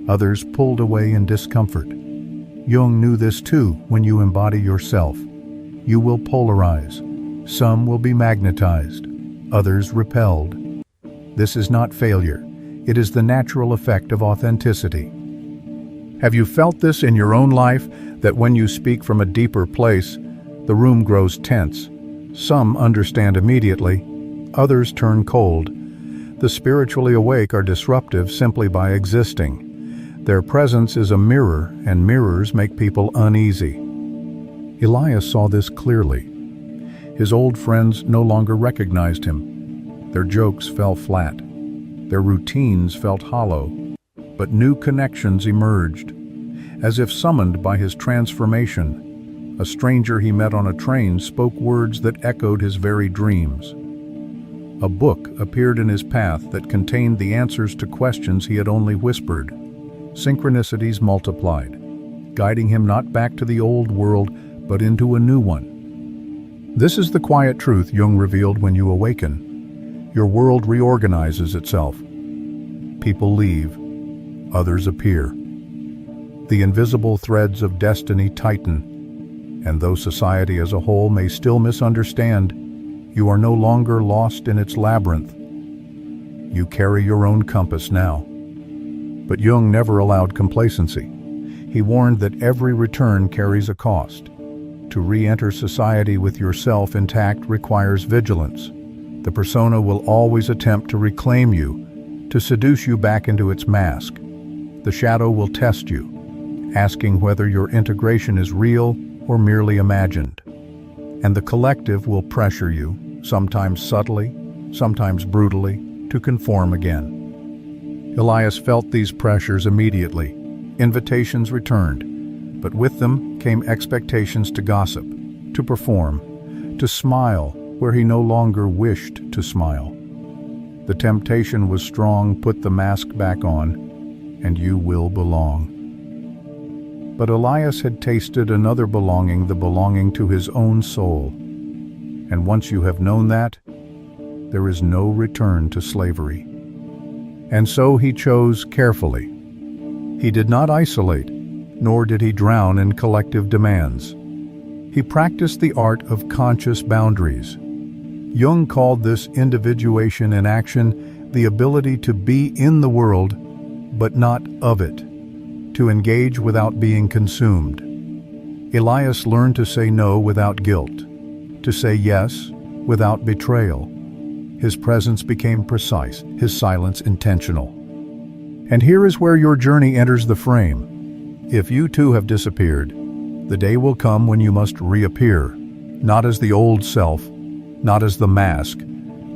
others pulled away in discomfort. Jung knew this too. When you embody yourself, you will polarize. Some will be magnetized, others repelled. This is not failure. It is the natural effect of authenticity. Have you felt this in your own life, that when you speak from a deeper place, the room grows tense? Some understand immediately, others turn cold. The spiritually awake are disruptive simply by existing. Their presence is a mirror, and mirrors make people uneasy. Elias saw this clearly. His old friends no longer recognized him. Their jokes fell flat. Their routines felt hollow. But new connections emerged. As if summoned by his transformation, a stranger he met on a train spoke words that echoed his very dreams. A book appeared in his path that contained the answers to questions he had only whispered. Synchronicities multiplied, guiding him not back to the old world, but into a new one. This is the quiet truth Jung revealed when you awaken. Your world reorganizes itself. People leave, others appear. The invisible threads of destiny tighten, and though society as a whole may still misunderstand, you are no longer lost in its labyrinth. You carry your own compass now. But Jung never allowed complacency. He warned that every return carries a cost. To re-enter society with yourself intact requires vigilance. The persona will always attempt to reclaim you, to seduce you back into its mask. The shadow will test you, asking whether your integration is real or merely imagined. And the collective will pressure you, sometimes subtly, sometimes brutally, to conform again. Elias felt these pressures immediately. Invitations returned, but with them came expectations to gossip, to perform, to smile where he no longer wished to smile. The temptation was strong: put the mask back on, and you will belong. But Elias had tasted another belonging, the belonging to his own soul. And once you have known that, there is no return to slavery. And so he chose carefully. He did not isolate, nor did he drown in collective demands. He practiced the art of conscious boundaries. Jung called this individuation in action, the ability to be in the world, but not of it, to engage without being consumed. Elias learned to say no without guilt, to say yes without betrayal. His presence became precise, his silence intentional. And here is where your journey enters the frame. If you too have disappeared, the day will come when you must reappear, not as the old self, not as the mask,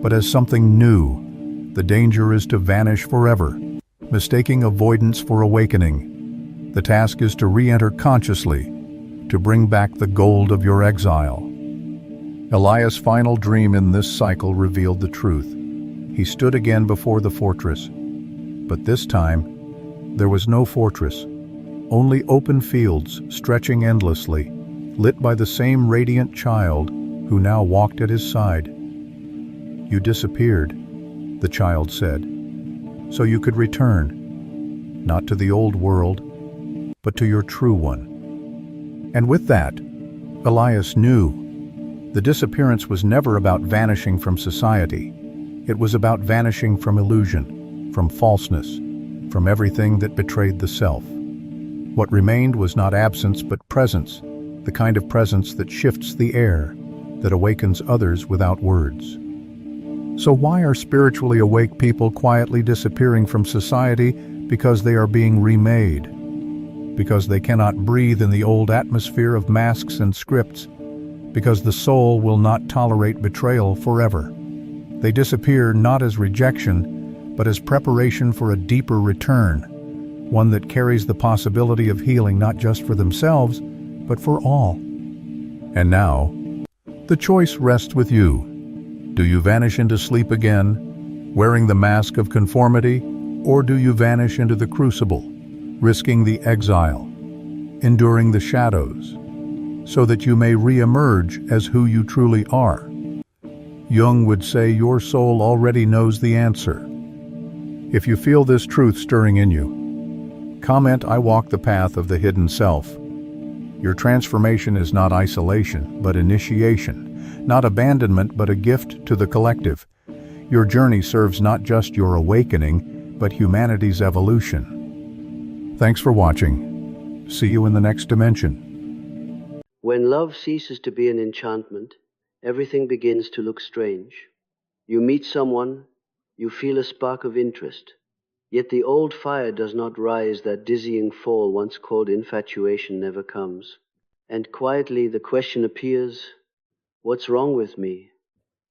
but as something new. The danger is to vanish forever, mistaking avoidance for awakening. The task is to re-enter consciously, to bring back the gold of your exile. Elias' final dream in this cycle revealed the truth. He stood again before the fortress. But this time, there was no fortress, only open fields stretching endlessly, lit by the same radiant child who now walked at his side. You disappeared, the child said, so you could return, not to the old world, but to your true one. And with that, Elias knew the disappearance was never about vanishing from society. It was about vanishing from illusion, from falseness, from everything that betrayed the self. What remained was not absence but presence, the kind of presence that shifts the air, that awakens others without words. So why are spiritually awake people quietly disappearing from society? Because they are being remade. Because they cannot breathe in the old atmosphere of masks and scripts. Because the soul will not tolerate betrayal forever. They disappear not as rejection, but as preparation for a deeper return, one that carries the possibility of healing not just for themselves, but for all. And now, the choice rests with you. Do you vanish into sleep again, wearing the mask of conformity, or do you vanish into the crucible, risking the exile, enduring the shadows, so that you may re-emerge as who you truly are? Jung would say your soul already knows the answer. If you feel this truth stirring in you, comment, "I walk the path of the hidden self." Your transformation is not isolation, but initiation. Not abandonment, but a gift to the collective. Your journey serves not just your awakening, but humanity's evolution. Thanks for watching. See you in the next dimension. When love ceases to be an enchantment, everything begins to look strange. You meet someone, you feel a spark of interest, yet the old fire does not rise, that dizzying fall once called infatuation never comes. And quietly the question appears, what's wrong with me?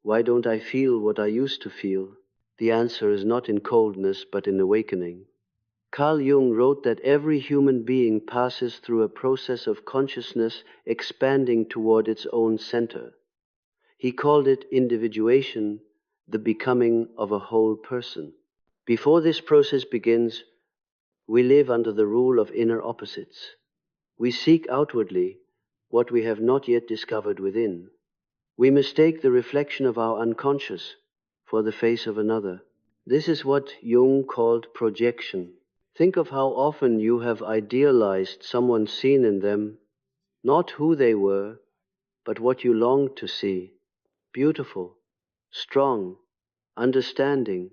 Why don't I feel what I used to feel? The answer is not in coldness, but in awakening. Carl Jung wrote that every human being passes through a process of consciousness expanding toward its own center. He called it individuation, the becoming of a whole person. Before this process begins, we live under the rule of inner opposites. We seek outwardly what we have not yet discovered within. We mistake the reflection of our unconscious for the face of another. This is what Jung called projection. Think of how often you have idealized someone seen in them, not who they were, but what you longed to see. Beautiful, strong, understanding.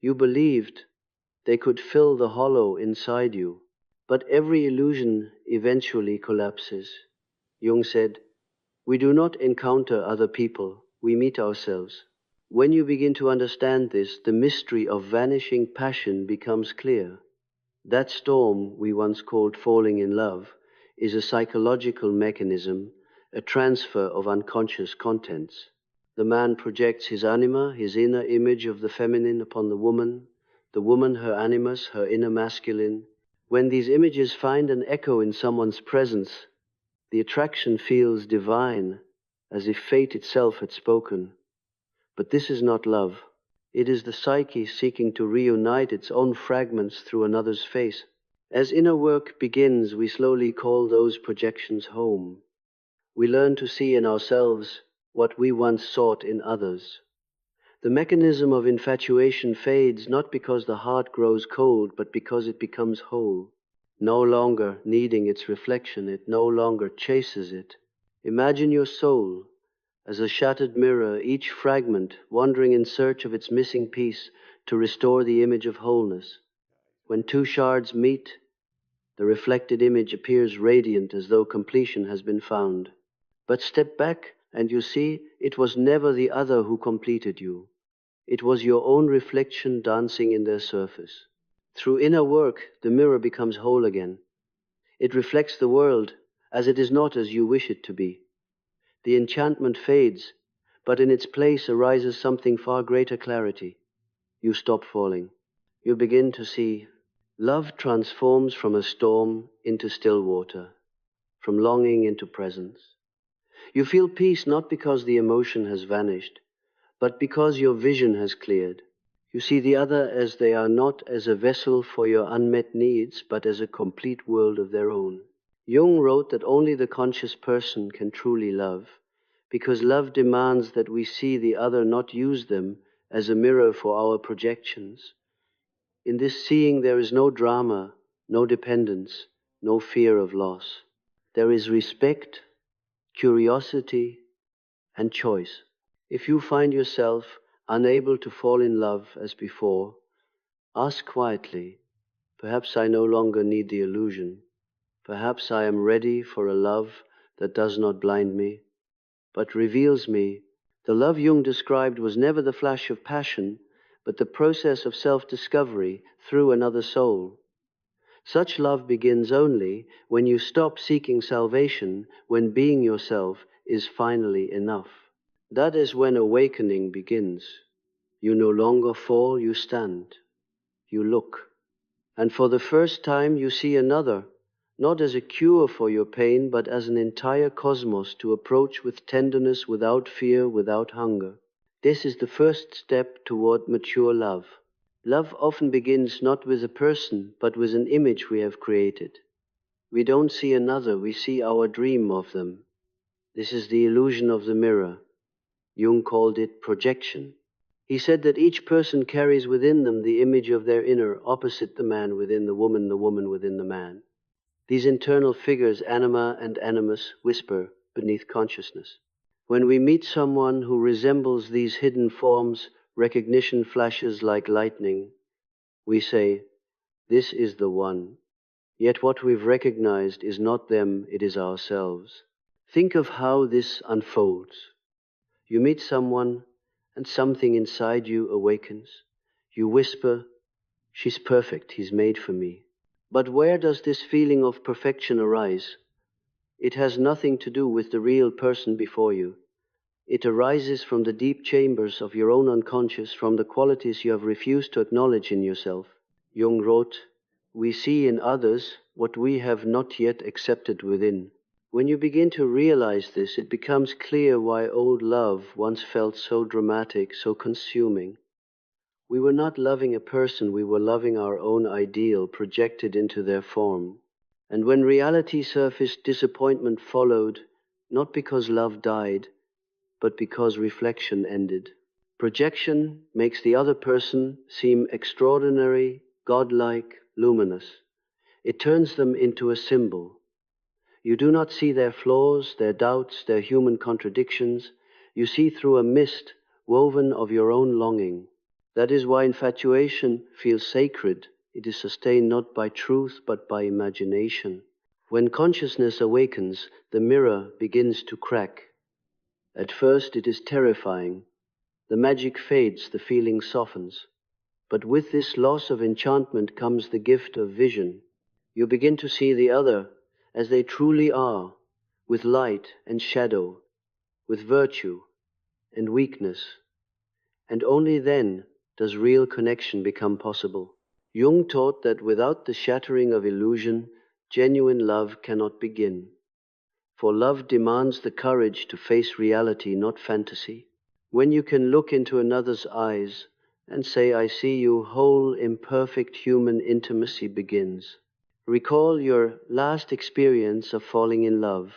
You believed They could fill the hollow inside you. But every illusion eventually collapses. Jung said, "We do not encounter other people, we meet ourselves." When you begin to understand this, the mystery of vanishing passion becomes clear. That storm we once called falling in love is a psychological mechanism, a transfer of unconscious contents. The man projects his anima, his inner image of the feminine upon the woman her animus, her inner masculine. When these images find an echo in someone's presence, the attraction feels divine, as if fate itself had spoken. But this is not love. It is the psyche seeking to reunite its own fragments through another's face. As inner work begins, we slowly call those projections home. We learn to see in ourselves what we once sought in others. The mechanism of infatuation fades not because the heart grows cold, but because it becomes whole. No longer needing its reflection, it no longer chases it. Imagine your soul as a shattered mirror, each fragment wandering in search of its missing piece to restore the image of wholeness. When two shards meet, the reflected image appears radiant as though completion has been found. But step back and you see it was never the other who completed you. It was your own reflection dancing in their surface. Through inner work, the mirror becomes whole again. It reflects the world as it is not as you wish it to be. The enchantment fades, but in its place arises something far greater clarity. You stop falling. You begin to see. Love transforms from a storm into still water, from longing into presence. You feel peace not because the emotion has vanished, but because your vision has cleared. You see the other as they are, not as a vessel for your unmet needs, but as a complete world of their own. Jung wrote that only the conscious person can truly love, because love demands that we see the other, not use them as a mirror for our projections. In this seeing there is no drama, no dependence, no fear of loss. There is respect, curiosity, and choice. If you find yourself unable to fall in love as before, ask quietly, perhaps I no longer need the illusion. Perhaps I am ready for a love that does not blind me, but reveals me. The love Jung described was never the flash of passion, but the process of self-discovery through another soul. Such love begins only when you stop seeking salvation, when being yourself is finally enough. That is when awakening begins. You no longer fall, you stand. You look. And for the first time you see another, not as a cure for your pain, but as an entire cosmos to approach with tenderness, without fear, without hunger. This is the first step toward mature love. Love often begins not with a person, but with an image we have created. We don't see another, we see our dream of them. This is the illusion of the mirror. Jung called it projection. He said that each person carries within them the image of their inner, opposite the man within the woman within the man. These internal figures, anima and animus, whisper beneath consciousness. When we meet someone who resembles these hidden forms, recognition flashes like lightning. We say, this is the one. Yet what we've recognized is not them, it is ourselves. Think of how this unfolds. You meet someone, and something inside you awakens. You whisper, she's perfect, he's made for me. But where does this feeling of perfection arise? It has nothing to do with the real person before you. It arises from the deep chambers of your own unconscious, from the qualities you have refused to acknowledge in yourself. Jung wrote, we see in others what we have not yet accepted within. When you begin to realize this, it becomes clear why old love once felt so dramatic, so consuming. We were not loving a person, we were loving our own ideal projected into their form. And when reality surfaced, disappointment followed, not because love died, but because reflection ended. Projection makes the other person seem extraordinary, godlike, luminous. It turns them into a symbol. You do not see their flaws, their doubts, their human contradictions. You see through a mist woven of your own longing. That is why infatuation feels sacred, It is sustained not by truth but by imagination. When consciousness awakens, the mirror begins to crack. At first it is terrifying. The magic fades, the feeling softens. But with this loss of enchantment comes the gift of vision. You begin to see the other as they truly are, with light and shadow, with virtue and weakness. And only then does real connection become possible. Jung taught that without the shattering of illusion, genuine love cannot begin. For love demands the courage to face reality, not fantasy. When you can look into another's eyes and say, "I see you," whole, imperfect human intimacy begins. Recall your last experience of falling in love.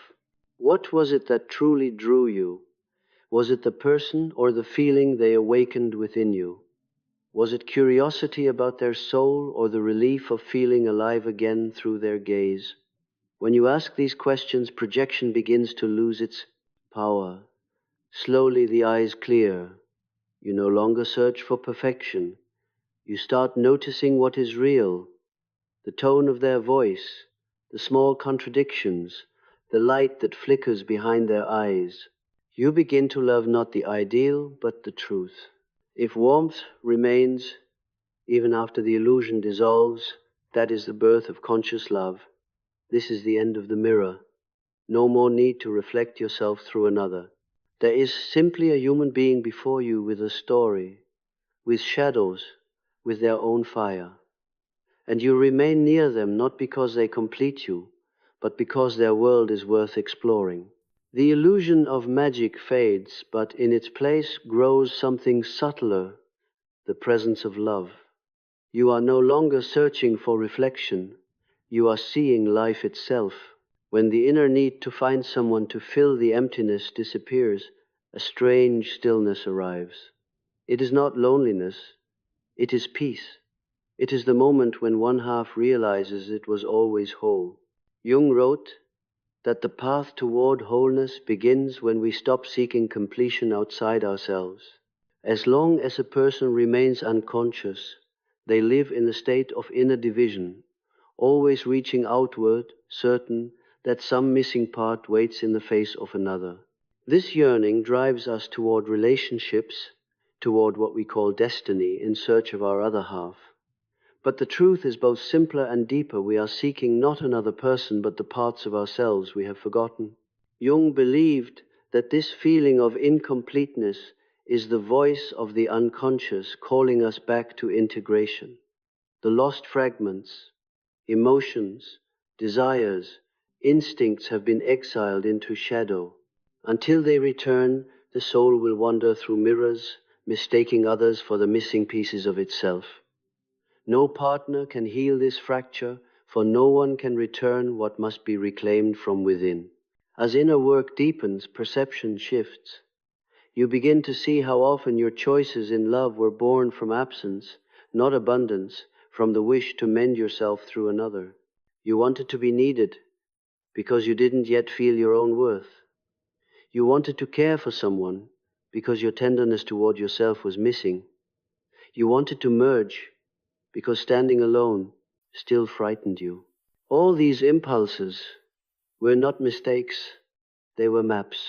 What was it that truly drew you? Was it the person or the feeling they awakened within you? Was it curiosity about their soul or the relief of feeling alive again through their gaze? When you ask these questions, projection begins to lose its power. Slowly the eyes clear. You no longer search for perfection. You start noticing what is real, the tone of their voice, the small contradictions, the light that flickers behind their eyes. You begin to love not the ideal, but the truth. If warmth remains, even after the illusion dissolves, that is the birth of conscious love. This is the end of the mirror. No more need to reflect yourself through another. There is simply a human being before you with a story, with shadows, with their own fire. And you remain near them not because they complete you, but because their world is worth exploring. The illusion of magic fades, but in its place grows something subtler, the presence of love. You are no longer searching for reflection. You are seeing life itself. When the inner need to find someone to fill the emptiness disappears, a strange stillness arrives. It is not loneliness, it is peace. It is the moment when one half realizes it was always whole. Jung wrote that the path toward wholeness begins when we stop seeking completion outside ourselves. As long as a person remains unconscious, they live in a state of inner division, always reaching outward, certain that some missing part waits in the face of another. This yearning drives us toward relationships, toward what we call destiny, in search of our other half. But the truth is both simpler and deeper. We are seeking not another person, but the parts of ourselves we have forgotten. Jung believed that this feeling of incompleteness is the voice of the unconscious calling us back to integration. The lost fragments, emotions, desires, instincts have been exiled into shadow. Until they return, the soul will wander through mirrors, mistaking others for the missing pieces of itself. No partner can heal this fracture, for no one can return what must be reclaimed from within. As inner work deepens, perception shifts. You begin to see how often your choices in love were born from absence, not abundance, from the wish to mend yourself through another. You wanted to be needed because you didn't yet feel your own worth. You wanted to care for someone because your tenderness toward yourself was missing. You wanted to merge because standing alone still frightened you. All these impulses were not mistakes, they were maps.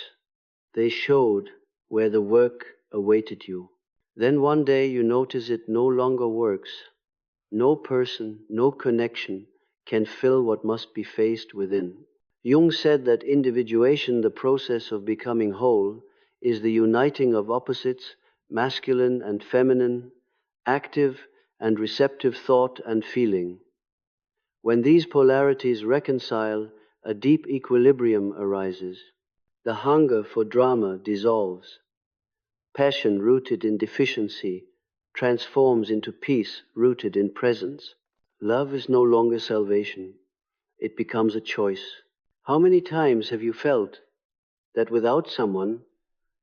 They showed where the work awaited you. Then one day you notice it no longer works. No person, no connection can fill what must be faced within. Jung said that individuation, the process of becoming whole, is the uniting of opposites, masculine and feminine, active and receptive thought and feeling. When these polarities reconcile, a deep equilibrium arises. The hunger for drama dissolves. Passion rooted in deficiency transforms into peace rooted in presence. Love is no longer salvation. It becomes a choice. How many times have you felt that without someone,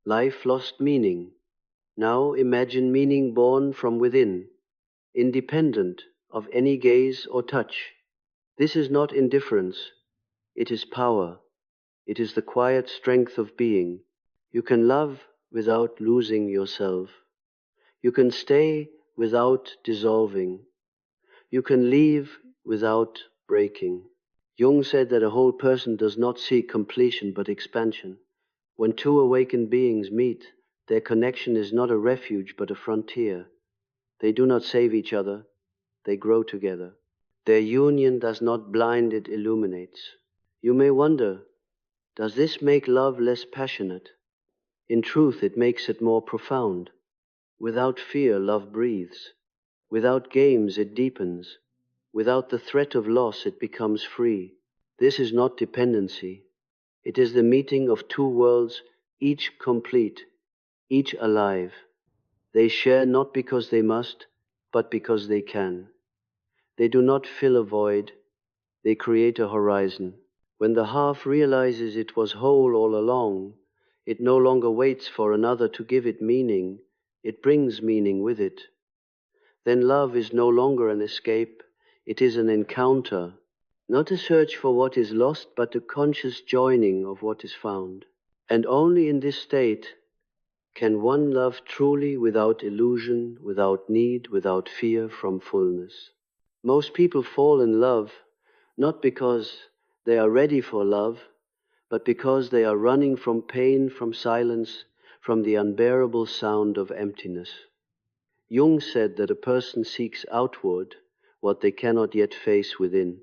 life lost meaning? Now imagine meaning born from within, independent of any gaze or touch. This is not indifference. It is power. It is the quiet strength of being. You can love without losing yourself. You can stay without dissolving. You can leave without breaking. Jung said that a whole person does not seek completion but expansion. When two awakened beings meet, their connection is not a refuge but a frontier. They do not save each other, they grow together. Their union does not blind, it illuminates. You may wonder, does this make love less passionate? In truth, it makes it more profound. Without fear, love breathes. Without games, it deepens. Without the threat of loss, it becomes free. This is not dependency. It is the meeting of two worlds, each complete, each alive. They share not because they must, but because they can. They do not fill a void, they create a horizon. When the half realizes it was whole all along, it no longer waits for another to give it meaning, it brings meaning with it. Then love is no longer an escape, it is an encounter, not a search for what is lost, but a conscious joining of what is found. And only in this state can one love truly without illusion, without need, without fear from fullness. Most people fall in love not because they are ready for love, but because they are running from pain, from silence, from the unbearable sound of emptiness. Jung said that a person seeks outward what they cannot yet face within.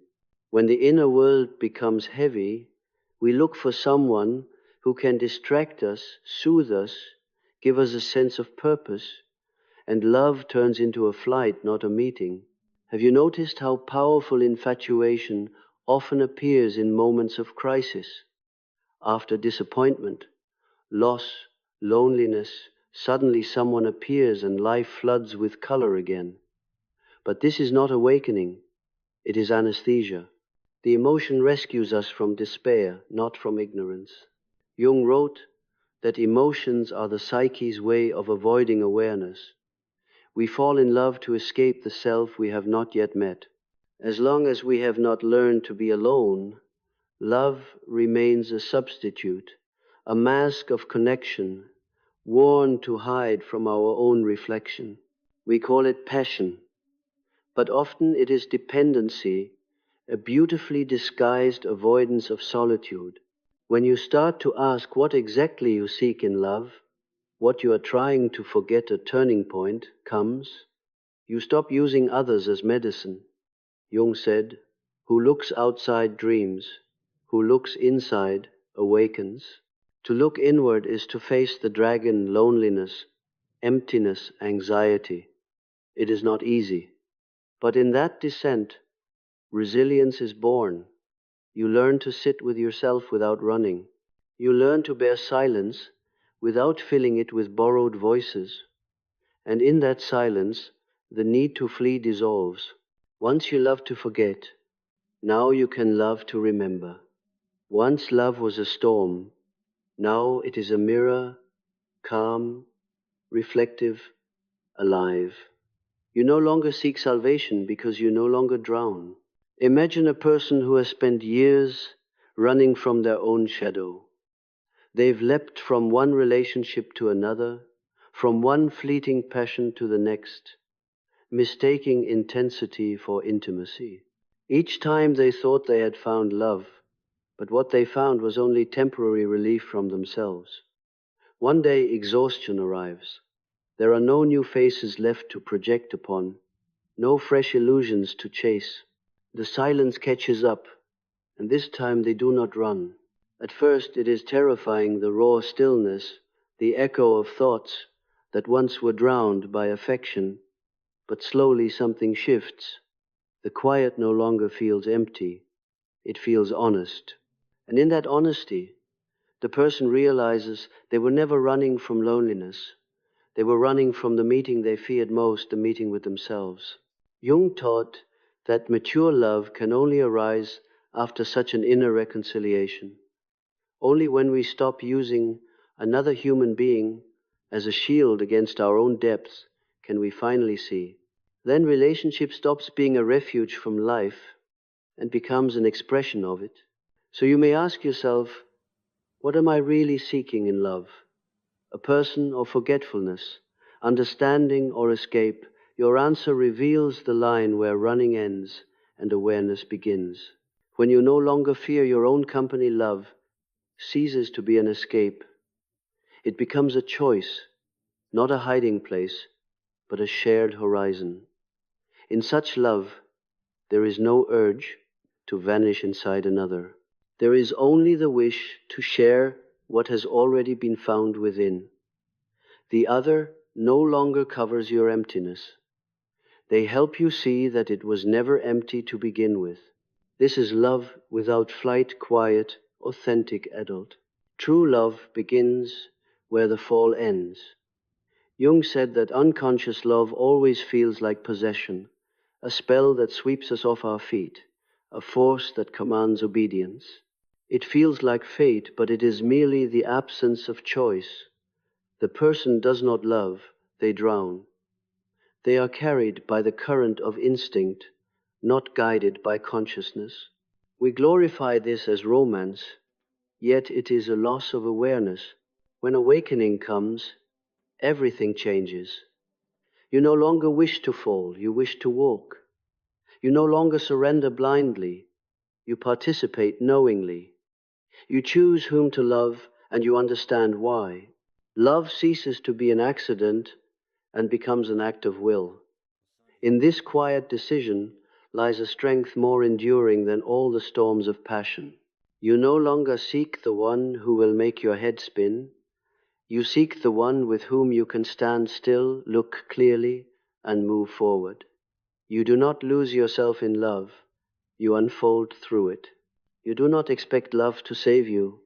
When the inner world becomes heavy, we look for someone who can distract us, soothe us, give us a sense of purpose, and love turns into a flight, not a meeting. Have you noticed how powerful infatuation often appears in moments of crisis? After disappointment, loss, loneliness, suddenly someone appears and life floods with color again. But this is not awakening, it is anesthesia. The emotion rescues us from despair, not from ignorance. Jung wrote that emotions are the psyche's way of avoiding awareness. We fall in love to escape the self we have not yet met. As long as we have not learned to be alone, love remains a substitute, a mask of connection, worn to hide from our own reflection. We call it passion, but often it is dependency, a beautifully disguised avoidance of solitude. When you start to ask what exactly you seek in love, what you are trying to forget, a turning point comes. You stop using others as medicine. Jung said, who looks outside dreams, who looks inside awakens. To look inward is to face the dragon, loneliness, emptiness, anxiety. It is not easy. But in that descent, resilience is born. You learn to sit with yourself without running. You learn to bear silence without filling it with borrowed voices. And in that silence, the need to flee dissolves. Once you love to forget, now you can love to remember. Once love was a storm, now it is a mirror, calm, reflective, alive. You no longer seek salvation because you no longer drown. Imagine a person who has spent years running from their own shadow. They've leapt from one relationship to another, from one fleeting passion to the next, mistaking intensity for intimacy. Each time they thought they had found love, but what they found was only temporary relief from themselves. One day exhaustion arrives. There are no new faces left to project upon, no fresh illusions to chase. The silence catches up, and this time they do not run. At first it is terrifying, the raw stillness, the echo of thoughts that once were drowned by affection, but slowly something shifts. The quiet no longer feels empty, it feels honest. And in that honesty, the person realizes they were never running from loneliness. They were running from the meeting they feared most, the meeting with themselves. Jung taught that mature love can only arise after such an inner reconciliation. Only when we stop using another human being as a shield against our own depths can we finally see. Then relationship stops being a refuge from life and becomes an expression of it. So you may ask yourself, what am I really seeking in love? A person or forgetfulness, understanding or escape, Your answer reveals the line where running ends and awareness begins. When you no longer fear your own company, love ceases to be an escape. It becomes a choice, not a hiding place, but a shared horizon. In such love, there is no urge to vanish inside another. There is only the wish to share what has already been found within. The other no longer covers your emptiness. They help you see that it was never empty to begin with. This is love without flight, quiet, authentic adult. True love begins where the fall ends. Jung said that unconscious love always feels like possession, a spell that sweeps us off our feet, a force that commands obedience. It feels like fate, but it is merely the absence of choice. The person does not love, they drown. They are carried by the current of instinct, not guided by consciousness. We glorify this as romance, yet it is a loss of awareness. When awakening comes, everything changes. You no longer wish to fall, you wish to walk. You no longer surrender blindly, you participate knowingly. You choose whom to love, and you understand why. Love ceases to be an accident and becomes an act of will. In this quiet decision lies a strength more enduring than all the storms of passion. You no longer seek the one who will make your head spin. You seek the one with whom you can stand still, look clearly, and move forward. You do not lose yourself in love, you unfold through it. You do not expect love to save you.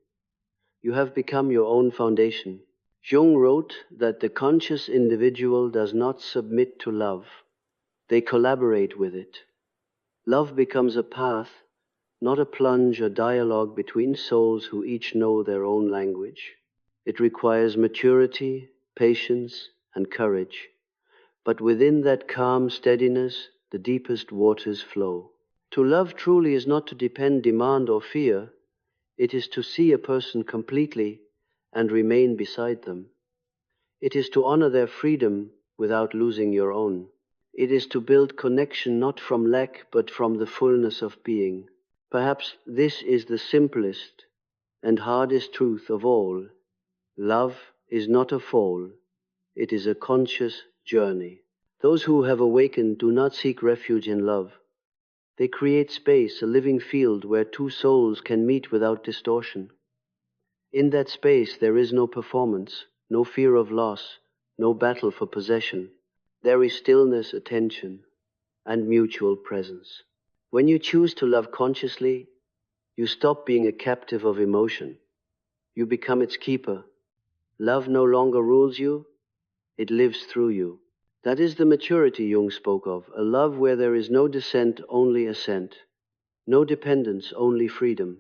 You have become your own foundation. Jung wrote that the conscious individual does not submit to love. They collaborate with it. Love becomes a path, not a plunge, a dialogue between souls who each know their own language. It requires maturity, patience, and courage. But within that calm steadiness, the deepest waters flow. To love truly is not to depend, demand, or fear. It is to see a person completely and remain beside them. It is to honor their freedom without losing your own. It is to build connection not from lack but from the fullness of being. Perhaps this is the simplest and hardest truth of all. Love is not a fall, it is a conscious journey. Those who have awakened do not seek refuge in love. They create space, a living field where two souls can meet without distortion. In that space there is no performance, no fear of loss, no battle for possession. There is stillness, attention, and mutual presence. When you choose to love consciously, you stop being a captive of emotion. You become its keeper. Love no longer rules you, it lives through you. That is the maturity Jung spoke of, a love where there is no descent, only ascent, no dependence, only freedom.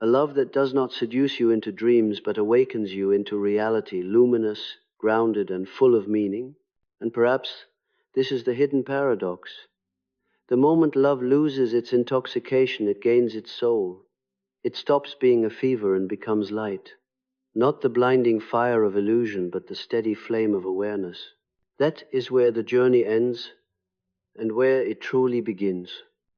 A love that does not seduce you into dreams but awakens you into reality, luminous, grounded, and full of meaning. And perhaps this is the hidden paradox. The moment love loses its intoxication, it gains its soul. It stops being a fever and becomes light. Not the blinding fire of illusion, but the steady flame of awareness. That is where the journey ends and where it truly begins.